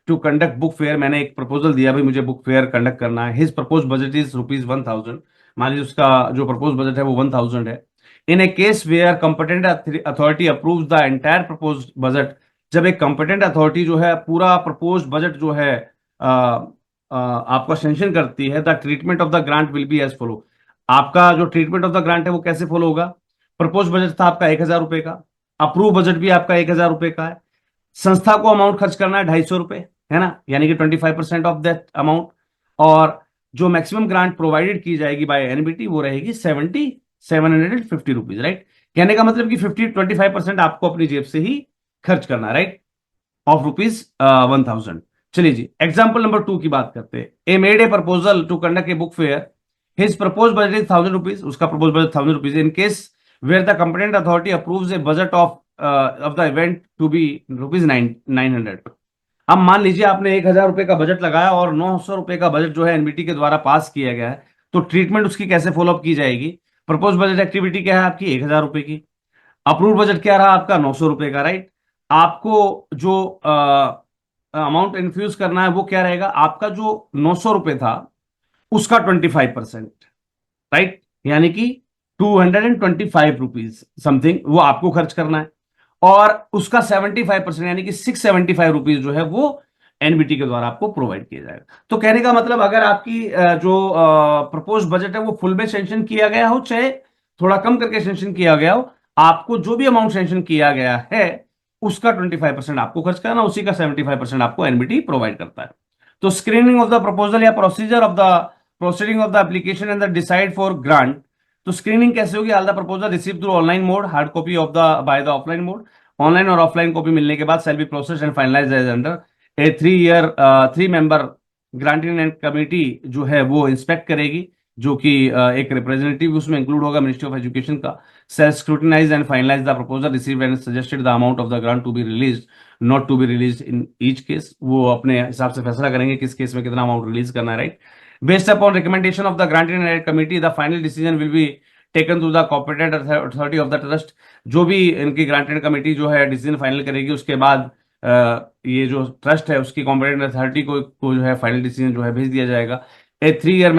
to conduct book fair. मैंने एक प्रपोजल दिया भाई मुझे बुक फेयर कंडक्ट करना है। His propose budget is ₹1000। मान लीजिए उसका जो प्रपोज बजट है वो 1000 है। In a case where competent authority approves the entire propose budget, जब एक कंपिटेंट अथॉरिटी जो है पूरा प्रपोज बजट जो है आपका सेंक्शन करती है, the treatment of the grant will be as follow. आपका जो ट्रीटमेंट ऑफ द ग्रांट है वो कैसे फॉलो होगा? प्रपोज बजट था आपका 1000 रुपए का, अप्रूव बजट भी आपका 1000 रुपए का है, संस्था को अमाउंट खर्च करना है ₹250, है ना, यानी कि 25% ऑफ दैट अमाउंट। और जो मैक्सिमम ग्रांट प्रोवाइडेड की जाएगी बाय एनबीटी वो रहेगी ₹750, राइट। कहने का मतलब कि 25% आपको अपनी जेब से ही खर्च करना, राइट, ऑफ ₹1000। चलिए जी, एग्जाम्पल नंबर 2 की बात करते हैं। A made a proposal to conduct a book fair, his propose budget is ₹1000, उसका propose budget ₹1000। In case where the competent authority approves a budget of the event to be ₹900। अब मान लीजिए आपने ₹1000 का बजट लगाया और ₹900 का बजट जो है एनबीटी के द्वारा पास किया गया है, तो ट्रीटमेंट उसकी कैसे फॉलोअप की जाएगी? प्रपोज बजट एक्टिविटी क्या है आपकी? ₹1000 की। अप्रूव बजट क्या रहा आपका? ₹900 का, राइट। आपको जो अमाउंट इन्फ्यूज करना है वो क्या रहेगा? आपका जो ₹900 था उसका 25%, राइट, यानी कि 225 रुपीज समथिंग वो आपको खर्च करना है, और उसका 75% यानी कि 675 रुपीज जो है वो एनबीटी के द्वारा आपको प्रोवाइड किया जाएगा। तो कहने का मतलब, अगर आपकी जो प्रपोज बजट है वो फुल में सेंक्शन किया गया हो, चाहे थोड़ा कम करके सेंक्शन किया गया हो, आपको जो भी अमाउंट सेंक्शन किया गया है उसका 25% आपको खर्च करना, उसी का 75% आपको एनबीटी प्रोवाइड करता है। तो स्क्रीनिंग ऑफ द प्रपोजल या procedure of the proceeding of the application and the decide for grant. तो स्क्रीनिंग कैसे होगी? All the proposal receive through online mode, hard copy of the by the offline mode. Online और offline copy मिलने के बाद shall be process and finalize as under a 3 member granting and committee जो है वो inspect करेगी, जो कि एक रिप्रेजेंटेटिव उसमें इंक्लूड होगा मिनिस्ट्री ऑफ एजुकेशन का। Cell scrutinise and finalise the proposal receive and suggested the amount of the grant to be release, not to be release in each case. वो अपने हिसाब से फैसला करेंगे किस केस में कितना अमाउंट रिलीज करना है, right. Based upon recommendation of the granting and committee the final decision will be taken to the competent authority of the trust. जो भी इनकी ग्रांटेड कमेटी जो है डिसीजन फाइनल करेगी, उसके बाद ये जो ट्रस्ट है उसकी कॉम्पिटेंट अथॉरिटी को जो है फाइनल डिसीजन जो है भेज दिया जाएगा। A 3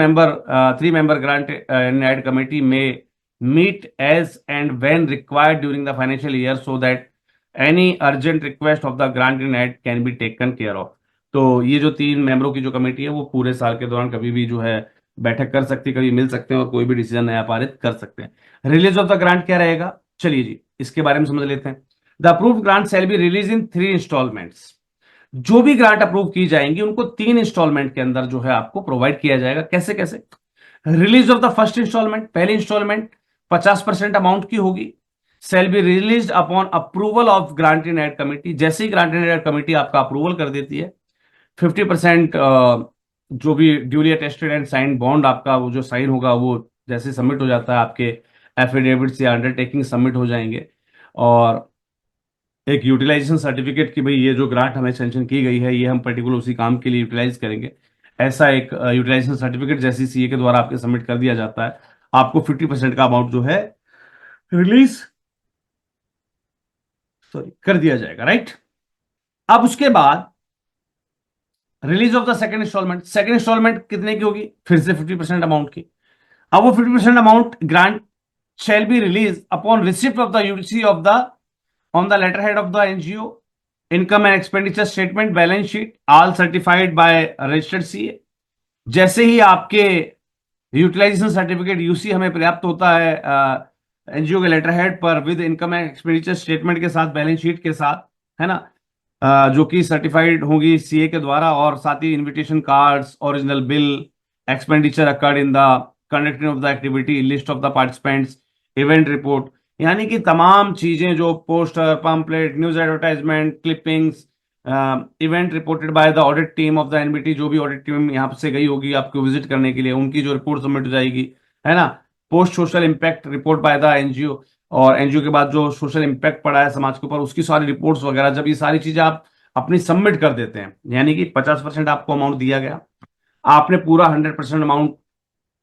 member grant and aid committee may meet as and when required during the financial year so that any urgent request of the grant in aid can be taken care of. तो ये जो 3 मेंबरों की जो committee है वो पूरे साल के दौरान कभी भी जो है बैठक कर सकती है, कभी मिल सकते हैं और कोई भी डिसीजन नया पारित कर सकते हैं। रिलीज ऑफ द ग्रांट क्या रहेगा, चलिए जी इसके बारे में समझ लेते हैं। The approved grant shall be release in 3 installments. जो भी ग्रांट अप्रूव की जाएंगी उनको 3 इंस्टॉलमेंट के अंदर जो है आपको प्रोवाइड किया जाएगा। कैसे कैसे? Release of the first installment, पहली इंस्टॉलमेंट 50% अमाउंट की होगी, shall be release upon approval of grant in aid committee. जैसे ही ग्रांट इन एड कमेटी आपका अप्रूवल कर देती है, 50% जो भी duly attested and sign bond आपका वो जो साइन होगा वो जैसे सबमिट हो जाता है, आपके एफिडेविट्स या अंडरटेकिंग सबमिट हो जाएंगे, और एक यूटिलाइजेशन सर्टिफिकेट कि भाई ये जो ग्रांट हमें सेंक्शन की गई है ये हम पर्टिकुलर उसी काम के लिए यूटिलाइज करेंगे, ऐसा एक यूटिलाइजेशन सर्टिफिकेट जैसी सीए के द्वारा आपके सबमिट कर दिया जाता है। आपको 50% का अमाउंट जो है रिलीज सॉरी कर दिया जाएगा, राइट। अब उसके बाद release of the second installment, second installment कितने की होगी? फिर से 50% अमाउंट की। अब वो 50% amount grant shall be released upon receipt of the UC of the on the letterhead of the NGO, income and expenditure statement, balance sheet, all certified by registered CA। जैसे ही आपके यूटिलाइजेशन सर्टिफिकेट यूसी हमें प्राप्त होता है NGO के letter head पर, with income and expenditure statement के साथ, बैलेंस शीट के साथ, है ना, जो कि सर्टिफाइड होगी सीए के द्वारा, और साथ ही invitation cards, original bill, expenditure incurred in the conducting of the activity, list of the participants, event report, यानी कि तमाम चीजें जो poster, pamphlet, news advertisement, clippings, event reported by the audit team of the NBT. जो भी audit team यहाँ से गई होगी आपको विजिट करने के लिए, उनकी जो रिपोर्ट सबमिट हो जाएगी, है ना। Post social impact report by the NGO, और एनजीओ के बाद जो सोशल इंपैक्ट पड़ा है समाज के ऊपर उसकी सारी रिपोर्ट्स वगैरह, जब ये सारी चीजें आप अपनी सबमिट कर देते हैं, यानी कि 50% आपको अमाउंट दिया गया, आपने पूरा 100% अमाउंट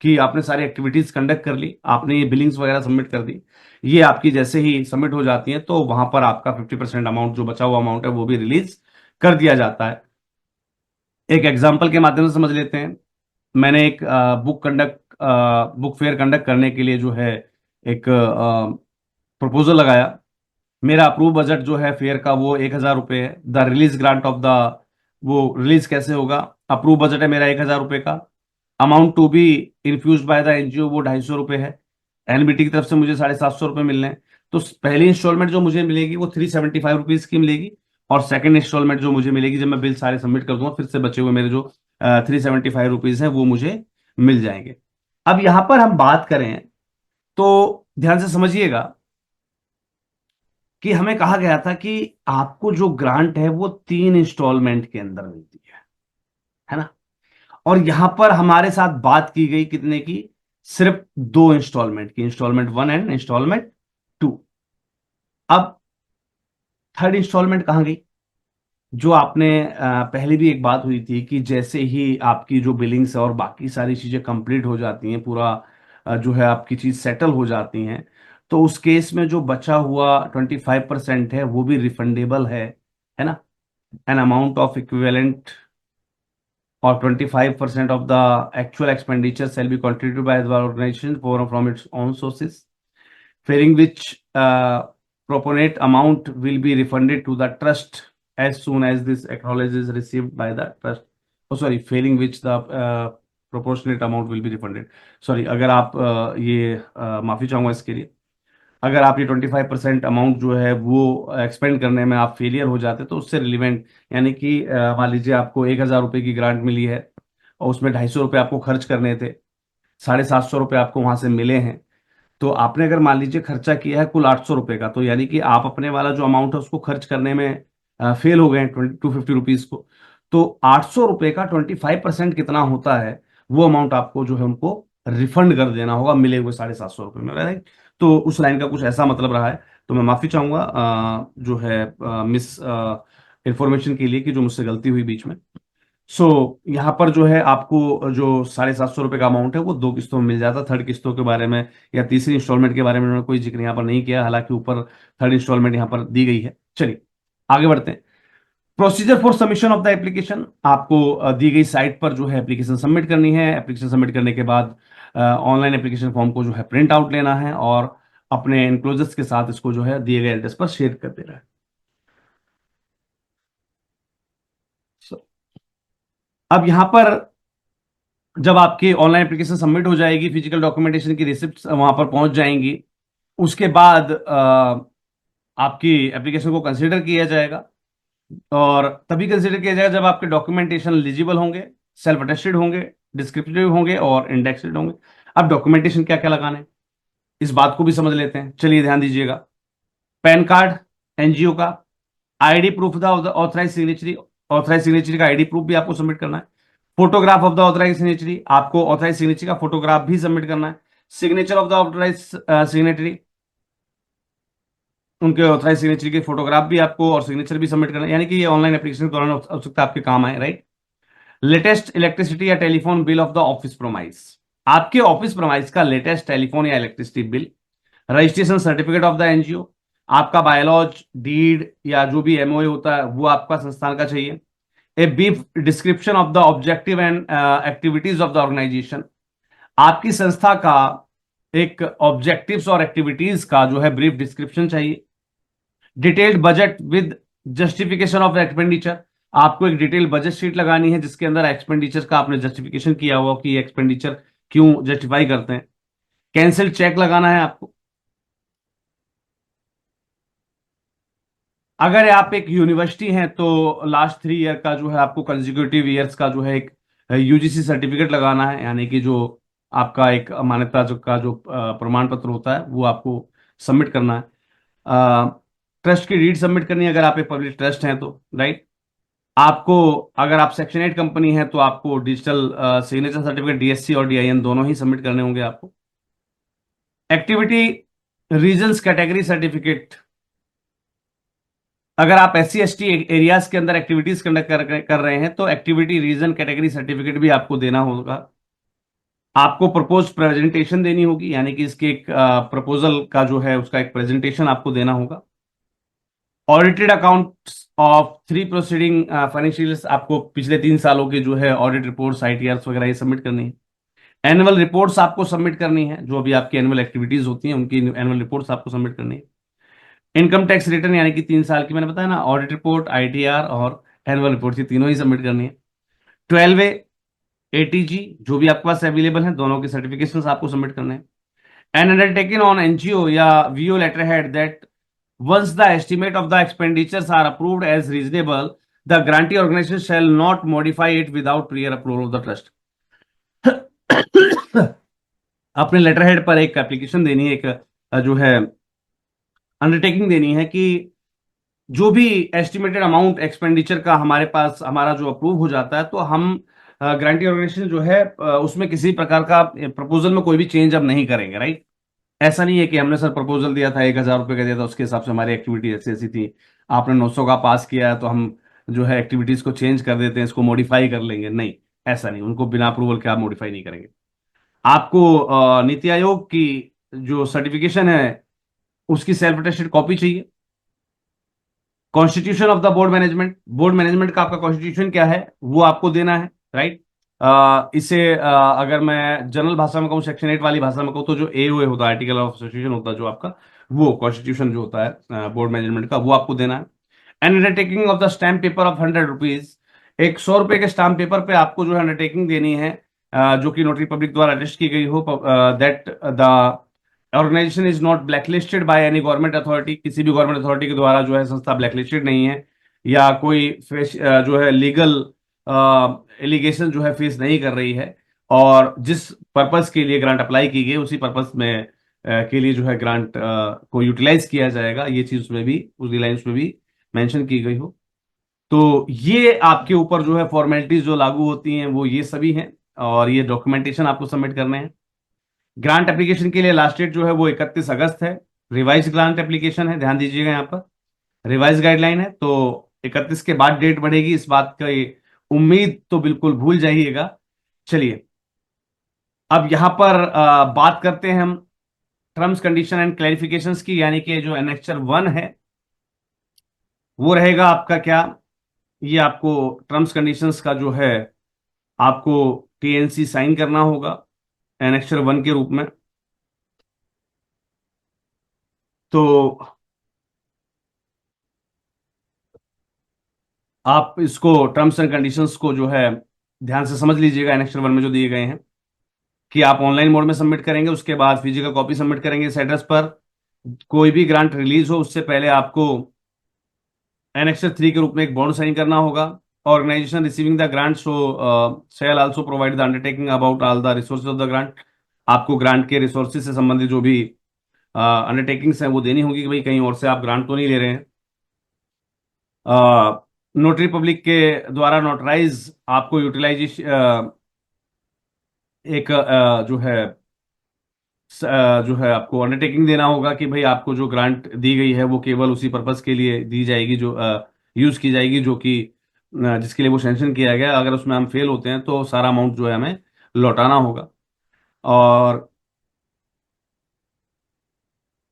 की आपने सारी एक्टिविटीज कंडक्ट कर ली, आपने ये बिलिंग्स वगैरह सबमिट कर दी, ये आपकी जैसे ही सबमिट हो जाती है तो वहां पर आपका 50% अमाउंट जो बचा हुआ अमाउंट है वो भी रिलीज कर दिया जाता है। एक एग्जाम्पल के माध्यम से समझ लेते हैं। मैंने एक बुक फेयर कंडक्ट करने के लिए जो है एक प्रपोजल लगाया। मेरा अप्रूव बजट जो है फेयर का वो 1,000 रुपये है। The release grant of the, वो रिलीज कैसे होगा? अप्रूव बजट है मेरा 1,000 रुपये का, amount to be infuse by the NGO वो 250 रुपये है, एनबीटी की तरफ से मुझे 750 रुपये मिलने हैं। तो पहली इंस्टॉलमेंट जो मुझे मिलेगी वो 375 रुपीज की मिलेगी, और सेकंड इंस्टॉलमेंट जो मुझे मिलेगी जब मैं बिल सारे सबमिट कर दूंगा, फिर से बचे हुए मेरे जो 375 रुपीज हैं वो मुझे मिल जाएंगे। अब यहां पर हम बात करें तो ध्यान से समझिएगा कि हमें कहा गया था कि आपको जो ग्रांट है वो 3 इंस्टॉलमेंट के अंदर मिलती है ना। और यहां पर हमारे साथ बात की गई कितने की? सिर्फ 2 इंस्टॉलमेंट की, इंस्टॉलमेंट 1 एंड इंस्टॉलमेंट 2। अब थर्ड इंस्टॉलमेंट कहां गई? जो आपने पहले भी एक बात हुई थी कि जैसे ही आपकी जो बिलिंग्स और बाकी सारी चीजें कंप्लीट हो जाती हैं, पूरा जो है आपकी चीज सेटल हो जाती हैं, तो उस केस में जो बचा हुआ 25% है वो भी रिफंडेबल है ना। एन अमाउंट ऑफ इक्विवेलेंट और 25% of the actual expenditure shall be contributed by the organisation for from its own sources, failing which proponent amount will be refunded to the trust as soon as this acknowledge is received by the trust. Oh sorry, failing which the proportionate amount will be refunded. Sorry, अगर आप ये माफी चाहूंगा इसके लिए, अगर आप ये 25% अमाउंट जो है वो एक्सपेंड करने में आप फेलियर हो जाते तो उससे रिलीवेंट, यानी कि मान लीजिए आपको 1,000 रुपए की ग्रांट मिली है और उसमें 250 रुपये आपको खर्च करने थे, 750 रुपये आपको वहां से मिले हैं, तो आपने अगर मान लीजिए खर्चा किया है कुल 800 रुपए का, तो यानी कि आप अपने वाला जो अमाउंट है उसको खर्च करने में फेल हो गए हैं 250 रुपीज को। तो 800 रुपए का 25% कितना होता है वो अमाउंट आपको जो है उनको रिफंड कर देना होगा मिले हुए 750 रुपए में, राइट। तो उस लाइन का कुछ ऐसा मतलब रहा है, तो मैं माफी चाहूंगा जो है मिस इंफॉर्मेशन के लिए कि जो मुझसे गलती हुई बीच में। सो यहाँ पर जो है आपको जो 750 रुपए का अमाउंट है वो 2 किस्तों में मिल जाता है। थर्ड किस्तों के बारे में या तीसरी इंस्टॉलमेंट के बारे में उन्होंने कोई जिक्र यहाँ पर नहीं किया, हालांकि ऊपर थर्ड इंस्टॉलमेंट यहाँ पर दी गई है। चलिए आगे बढ़ते हैं। Procedure for submission of the application, आपको दी गई साइट पर जो है एप्लीकेशन सबमिट करनी है। एप्लीकेशन सबमिट करने के बाद ऑनलाइन एप्लीकेशन फॉर्म को जो है प्रिंट आउट लेना है और अपने एनक्लोजर्स के साथ इसको जो है दिए गए एड्रेस पर शेयर कर देना है। So, अब यहाँ पर जब आपकी ऑनलाइन एप्लीकेशन सबमिट हो जाएगी, फिजिकल डॉक्यूमेंटेशन की रिसिप्ट वहां पर पहुंच जाएंगी, उसके बाद आपकी एप्लीकेशन को कंसीडर किया जाएगा। और तभी कंसीडर किया जाएगा जब आपके डॉक्यूमेंटेशन एलिजिबल होंगे, सेल्फ अटेस्टेड होंगे, डिस्क्रिप्टिव होंगे और इंडेक्सेड होंगे। अब डॉक्यूमेंटेशन क्या क्या लगाने, इस बात को भी समझ लेते हैं। चलिए ध्यान दीजिएगा। पैन कार्ड एनजीओ का, ID proof of the authorise signatory, authorise signatory का आईडी प्रूफ भी आपको सबमिट करना है। Photograph of the authorise signatory, आपको ऑथराइज सिग्नेचरी का फोटोग्राफ भी सबमिट करना है। Signature of the authorise signatory, उनके ऑथराइज सिग्नेचर के फोटोग्राफ भी आपको और सिग्नेचर भी सबमिट करना है, यानी कि ये ऑनलाइन एप्लीकेशन के दौरान हो सकता है आपके काम आए, राइट। लेटेस्ट इलेक्ट्रिसिटी या telephone bill of the office promise, आपके ऑफिस प्रोमाइस का लेटेस्ट टेलीफोन या electricity bill. Registration certificate of the NGO, आपका बायोलॉज डीड या जो भी एमओए होता है वो आपका संस्थान का चाहिए। A brief description of the objective and activities of the organisation, आपकी संस्था का एक ऑब्जेक्टिव्स और एक्टिविटीज का जो है ब्रीफ डिस्क्रिप्शन चाहिए। Detailed budget with justification of expenditure, आपको एक डिटेल बजट शीट लगानी है जिसके अंदर एक्सपेंडिचर का आपने जस्टिफिकेशन किया हुआ कि एक्सपेंडिचर क्यों जस्टिफाई करते हैं। कैंसिल चेक लगाना है आपको। अगर आप एक यूनिवर्सिटी हैं तो लास्ट 3 ईयर का जो है आपको कंजिक्यूटिव ईयर्स का जो है एक यूजीसी सर्टिफिकेट लगाना है, यानी कि जो आपका एक मान्यता जो का जो प्रमाण पत्र होता है वो आपको सबमिट करना है। ट्रस्ट की डीड सबमिट करनी है अगर आप एक पब्लिक ट्रस्ट हैं तो, राइट। आपको अगर आप सेक्शन 8 कंपनी है तो आपको डिजिटल सिग्नेचर सर्टिफिकेट डीएससी और डीआईएन दोनों ही सबमिट करने होंगे आपको। एक्टिविटी रीजन्स कैटेगरी सर्टिफिकेट, अगर आप SC/ST एरियाज के अंदर एक्टिविटीज कंडक्ट कर रहे हैं तो एक्टिविटी रीजन कैटेगरी सर्टिफिकेट भी आपको देना होगा। आपको प्रपोज प्रेजेंटेशन देनी होगी, यानी कि इसके एक प्रपोजल का जो है उसका एक प्रेजेंटेशन आपको देना होगा। Audited accounts of 3 proceeding financials, आपको पिछले 3 सालों के जो है ऑडिट रिपोर्ट्स ITRs वगैरह ये सबमिट करनी है। एनुअल रिपोर्ट्स आपको सबमिट करनी है, जो भी आपकी एनुअल एक्टिविटीज होती हैं उनकी एनुअल रिपोर्ट्स आपको सबमिट करनी है। इनकम टैक्स रिटर्न, यानी कि 3 साल की मैंने बताया ना, ऑडिट रिपोर्ट, ITR और एनुअल रिपोर्ट, ये तीनों ही सबमिट करनी है। 12A ATG जो भी आपके पास अवेलेबल है दोनों के सर्टिफिकेशन आपको सबमिट करने हैं। एंड अंडरटेकन ऑन एनजीओ या VO letter head that once the estimate of the expenditures are approved as reasonable, the grantee organization shall not modify it without prior approval of the trust. अपने letter head पर एक application देनी है, एक जो है undertaking देनी है कि जो भी एस्टिमेटेड अमाउंट एक्सपेंडिचर का हमारे पास हमारा जो अप्रूव हो जाता है तो हम ग्रांटी ऑर्गेनाइजेशन जो है उसमें किसी प्रकार का प्रपोजल में कोई भी चेंज अब नहीं करेंगे, राइट। ऐसा नहीं है कि हमने सर प्रपोजल दिया था 1,000 रुपए का दिया था उसके हिसाब से हमारी एक्टिविटी ऐसी ऐसी थी, आपने 900 का पास किया है तो हम जो है एक्टिविटीज को चेंज कर देते हैं, इसको मॉडिफाई कर लेंगे, नहीं। ऐसा नहीं, उनको बिना अप्रूवल के आप मॉडिफाई नहीं करेंगे। आपको नीति आयोग की जो सर्टिफिकेशन है उसकी सेल्फ अटेस्टेड कॉपी चाहिए। Constitution of the board management, board management का आपका कॉन्स्टिट्यूशन क्या है वो आपको देना है, राइट। इसे अगर मैं जनरल भाषा में कहूँ, सेक्शन 8 वाली भाषा में कहूँ, तो जो एओए होता है, आर्टिकल ऑफ एसोसिएशन होता है जो आपका, वो कॉन्स्टिट्यूशन जो होता है बोर्ड मैनेजमेंट का, वो आपको देना है। And undertaking of the stamp paper of 100 rupees, एक 100 रुपए के स्टाम्प पेपर पे आपको जो है अंडरटेकिंग देनी है, जो कि नोटरी पब्लिक द्वारा अटेस्ट की गई हो, that the organisation is not blacklisted by any government authority, किसी भी गवर्नमेंट अथॉरिटी के द्वारा जो है संस्था ब्लैकलिस्टेड नहीं है, या कोई जो है लीगल एलिगेशन जो है फेस नहीं कर रही है, और जिस पर्पस के लिए ग्रांट अप्लाई की गई उसी पर्पस में के लिए जो है ग्रांट को यूटिलाइज किया जाएगा, ये चीज उसमें भी, उस लाइन्स में भी मेंशन की गई हो। तो ये आपके ऊपर जो है फॉर्मेलिटीज जो लागू होती हैं वो ये सभी हैं, और ये डॉक्यूमेंटेशन आपको सबमिट करने हैं। ग्रांट एप्लीकेशन के लिए लास्ट डेट जो है वो 31 अगस्त है। रिवाइज ग्रांट एप्लीकेशन है, ध्यान दीजिएगा यहाँ पर रिवाइज गाइडलाइन है, तो 31 के बाद डेट बढ़ेगी, इस बात की उम्मीद तो बिल्कुल भूल जाइएगा। चलिए, अब यहां पर बात करते हैं हम टर्म्स कंडीशन एंड क्लैरिफिकेशंस की, यानी कि जो एनेक्चर 1 है वो रहेगा आपका क्या, ये आपको टर्म्स कंडीशंस का जो है आपको टीएनसी साइन करना होगा एनेक्चर 1 के रूप में। तो आप इसको टर्म्स एंड कंडीशंस को जो है ध्यान से समझ लीजिएगा, एनेक्चर 1 में जो दिए गए हैं, कि आप ऑनलाइन मोड में सबमिट करेंगे, उसके बाद फिजिकल कॉपी सबमिट करेंगे इस एड्रेस पर। कोई भी ग्रांट रिलीज हो उससे पहले आपको एनेक्चर 3 के रूप में एक बॉन्ड साइन करना होगा। Organisation receiving the grant so shall also provide the undertaking about all the resources of the grant, आपको ग्रांट के रिसोर्सेज से संबंधित जो भी अंडरटेकिंग्स हैं वो देनी होगी, कि भाई कहीं और से आप ग्रांट तो नहीं ले रहे हैं। नोटरी पब्लिक के द्वारा नोटराइज आपको यूटिलाइजेशन एक जो है आपको अंडरटेकिंग देना होगा कि भाई आपको जो ग्रांट दी गई है वो केवल उसी पर्पस के लिए दी जाएगी जो यूज की जाएगी, जो कि जिसके लिए वो सैंक्शन किया गया। अगर उसमें हम फेल होते हैं तो सारा अमाउंट जो है हमें लौटाना होगा, और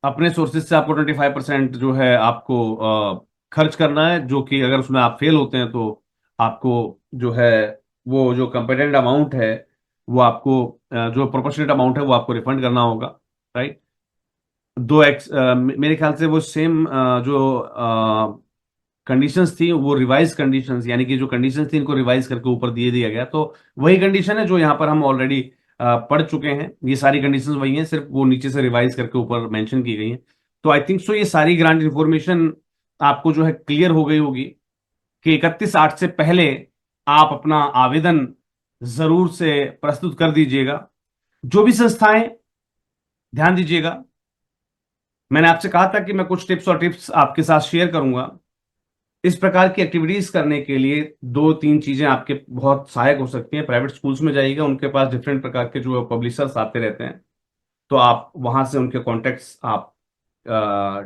अपने सोर्सेज से आपको 25% जो है आपको खर्च करना है, जो कि अगर उसमें आप फेल होते हैं तो आपको जो है वो जो कंपेटेंट अमाउंट है वो आपको जो प्रोपोर्शनेट अमाउंट है वो आपको रिफंड करना होगा, राइट। दो एक्स मेरे ख्याल से वो सेम जो कंडीशंस थी वो रिवाइज कंडीशंस, यानी कि जो कंडीशंस थी इनको रिवाइज करके ऊपर दिए दिया गया, तो वही कंडीशन है जो यहाँ पर हम ऑलरेडी पढ़ चुके हैं। ये सारी कंडीशंस वही हैं, सिर्फ वो नीचे से रिवाइज करके ऊपर मेंशन की गई हैं। तो आई थिंक सो ये सारी ग्रांट इंफॉर्मेशन आपको जो है क्लियर हो गई होगी, कि 31/8 से पहले आप अपना आवेदन जरूर से प्रस्तुत कर दीजिएगा। जो भी संस्थाएं, ध्यान दीजिएगा, मैंने आपसे कहा था कि मैं कुछ टिप्स और टिप्स आपके साथ शेयर करूंगा। इस प्रकार की एक्टिविटीज करने के लिए दो तीन चीजें आपके बहुत सहायक हो सकती हैं। प्राइवेट स्कूल्स में जाइएगा, उनके पास डिफरेंट प्रकार के जो पब्लिशर्स आते रहते हैं, तो आप वहां से उनके कॉन्टेक्ट्स आप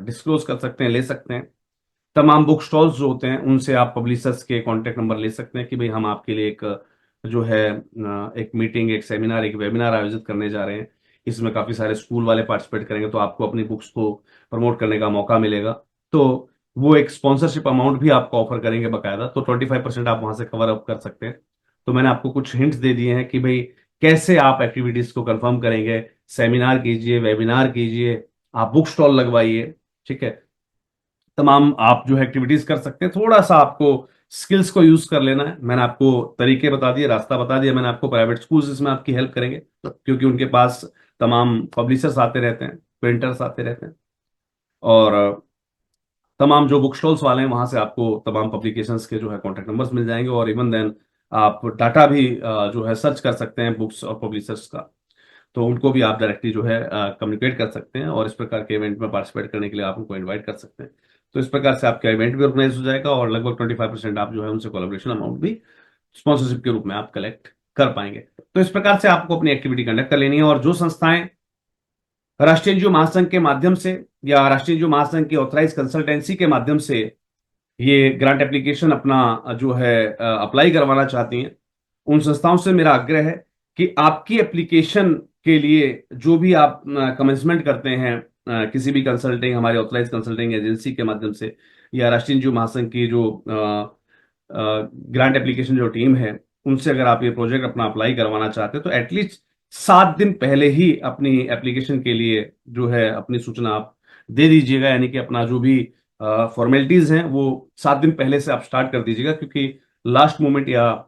डिस्क्लोज कर सकते हैं, ले सकते हैं। तमाम बुक स्टॉल्स जो होते हैं उनसे आप पब्लिशर्स के कॉन्टेक्ट नंबर ले सकते हैं, कि भाई हम आपके लिए एक जो है एक मीटिंग, एक सेमिनार, एक वेबिनार आयोजित करने जा रहे हैं, इसमें काफी सारे स्कूल वाले पार्टिसिपेट करेंगे, तो आपको अपनी बुक्स को प्रमोट करने का मौका मिलेगा। तो वो एक स्पॉन्सरशिप अमाउंट भी आपको ऑफर करेंगे बकायदा, तो 25% आप वहां से कवर अप कर सकते हैं। तो मैंने आपको कुछ हिंट्स दे दिए हैं कि भाई कैसे आप एक्टिविटीज को कंफर्म करेंगे। सेमिनार कीजिए, वेबिनार कीजिए, आप बुक स्टॉल लगवाइए, ठीक है। तमाम आप जो है एक्टिविटीज कर सकते हैं। थोड़ा सा आपको स्किल्स को यूज कर लेना है। मैंने आपको तरीके बता दिए, रास्ता बता दिया मैंने आपको। प्राइवेट स्कूल्स इसमें आपकी हेल्प करेंगे, क्योंकि उनके पास तमाम पब्लिशर्स आते रहते हैं, प्रिंटर्स आते रहते हैं, और तमाम जो बुक स्टॉल्स वाले हैं वहां से आपको तमाम पब्लिकेशंस के जो है कॉन्टैक्ट नंबर्स मिल जाएंगे, और इवन देन आप डाटा भी जो है सर्च कर सकते हैं बुक्स और पब्लिशर्स का, तो उनको भी आप डायरेक्टली जो है कम्युनिकेट कर सकते हैं, और इस प्रकार के इवेंट में पार्टिसिपेट करने के लिए आप उनको इनवाइट कर सकते हैं। तो इस प्रकार से आपका इवेंट भी ऑर्गेनाइज हो जाएगा, और लगभग 25% आप जो है उनसे कोलैबोरेशन अमाउंट भी स्पॉन्सरशिप के रूप में आप कलेक्ट कर पाएंगे। तो इस प्रकार से आपको अपनी एक्टिविटी कंडक्ट कर लेनी है। और जो संस्थाएं राष्ट्रीय एनजीओ महासंघ के माध्यम से या राष्ट्रीय एनजीओ महासंघ की ऑथराइज कंसल्टेंसी के माध्यम से ये ग्रांट एप्लीकेशन अपना जो है अप्लाई करवाना चाहती हैं, उन संस्थाओं से मेरा आग्रह है कि आपकी एप्लीकेशन के लिए जो भी आप कमेंसमेंट करते हैं किसी भी कंसल्टिंग, हमारे ऑथराइज कंसल्टिंग एजेंसी के माध्यम से, या राष्ट्रीय एनजीओ महासंघ की जो ग्रांट एप्लीकेशन जो टीम है, उनसे अगर आप ये प्रोजेक्ट अपना अप्लाई करवाना चाहते हैं तो एटलीस्ट 7 दिन पहले ही अपनी एप्लीकेशन के लिए जो है अपनी सूचना आप दे दीजिएगा, यानी कि अपना जो भी फॉर्मेलिटीज हैं वो 7 दिन पहले से आप स्टार्ट कर दीजिएगा, क्योंकि लास्ट मोमेंट या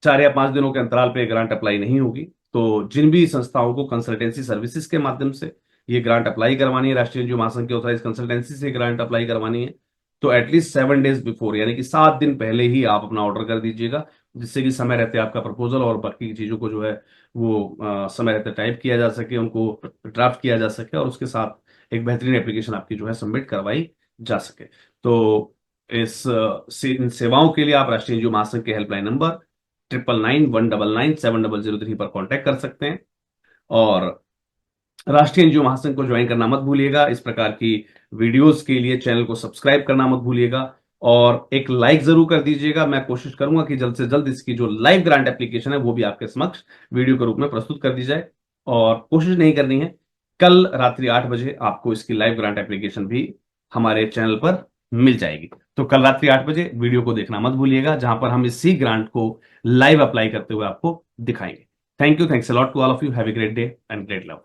4 या 5 दिनों के अंतराल पे ग्रांट अप्लाई नहीं होगी। तो जिन भी संस्थाओं को कंसल्टेंसी सर्विसेज के माध्यम से ये ग्रांट अप्लाई करवानी है, राष्ट्रीय एनजीओ महासंघ की ऑथराइज कंसल्टेंसी से ग्रांट अप्लाई करवानी है, तो एटलीस्ट 7 डेज बिफोर, यानी कि 7 दिन पहले ही आप अपना ऑर्डर कर दीजिएगा, जिससे कि समय रहते आपका प्रपोजल और बाकी की चीजों को जो है वो समय रहते टाइप किया जा सके, उनको ड्राफ्ट किया जा सके और उसके साथ एक बेहतरीन एप्लीकेशन आपकी जो है सबमिट करवाई जा सके। तो इन सेवाओं के लिए आप राष्ट्रीय एनजीओ महासंघ के हेल्पलाइन नंबर 9991997003 पर कांटेक्ट कर सकते हैं। और राष्ट्रीय एनजीओ महासंघ को ज्वाइन करना मत भूलिएगा। इस प्रकार की वीडियोस के लिए चैनल को सब्सक्राइब करना मत भूलिएगा और एक लाइक जरूर कर दीजिएगा। मैं कोशिश करूंगा कि जल्द से जल्द इसकी जो लाइव ग्रांट एप्लीकेशन है वो भी आपके समक्ष वीडियो के रूप में प्रस्तुत कर दी जाए। और कोशिश नहीं करनी है, कल रात्रि 8 बजे आपको इसकी लाइव ग्रांट एप्लीकेशन भी हमारे चैनल पर मिल जाएगी। तो कल रात्रि 8 बजे वीडियो को देखना मत भूलिएगा, जहां पर हम इसी ग्रांट को लाइव अप्लाई करते हुए आपको दिखाएंगे। Thank you, thanks a lot to all of you, have a great day and great love.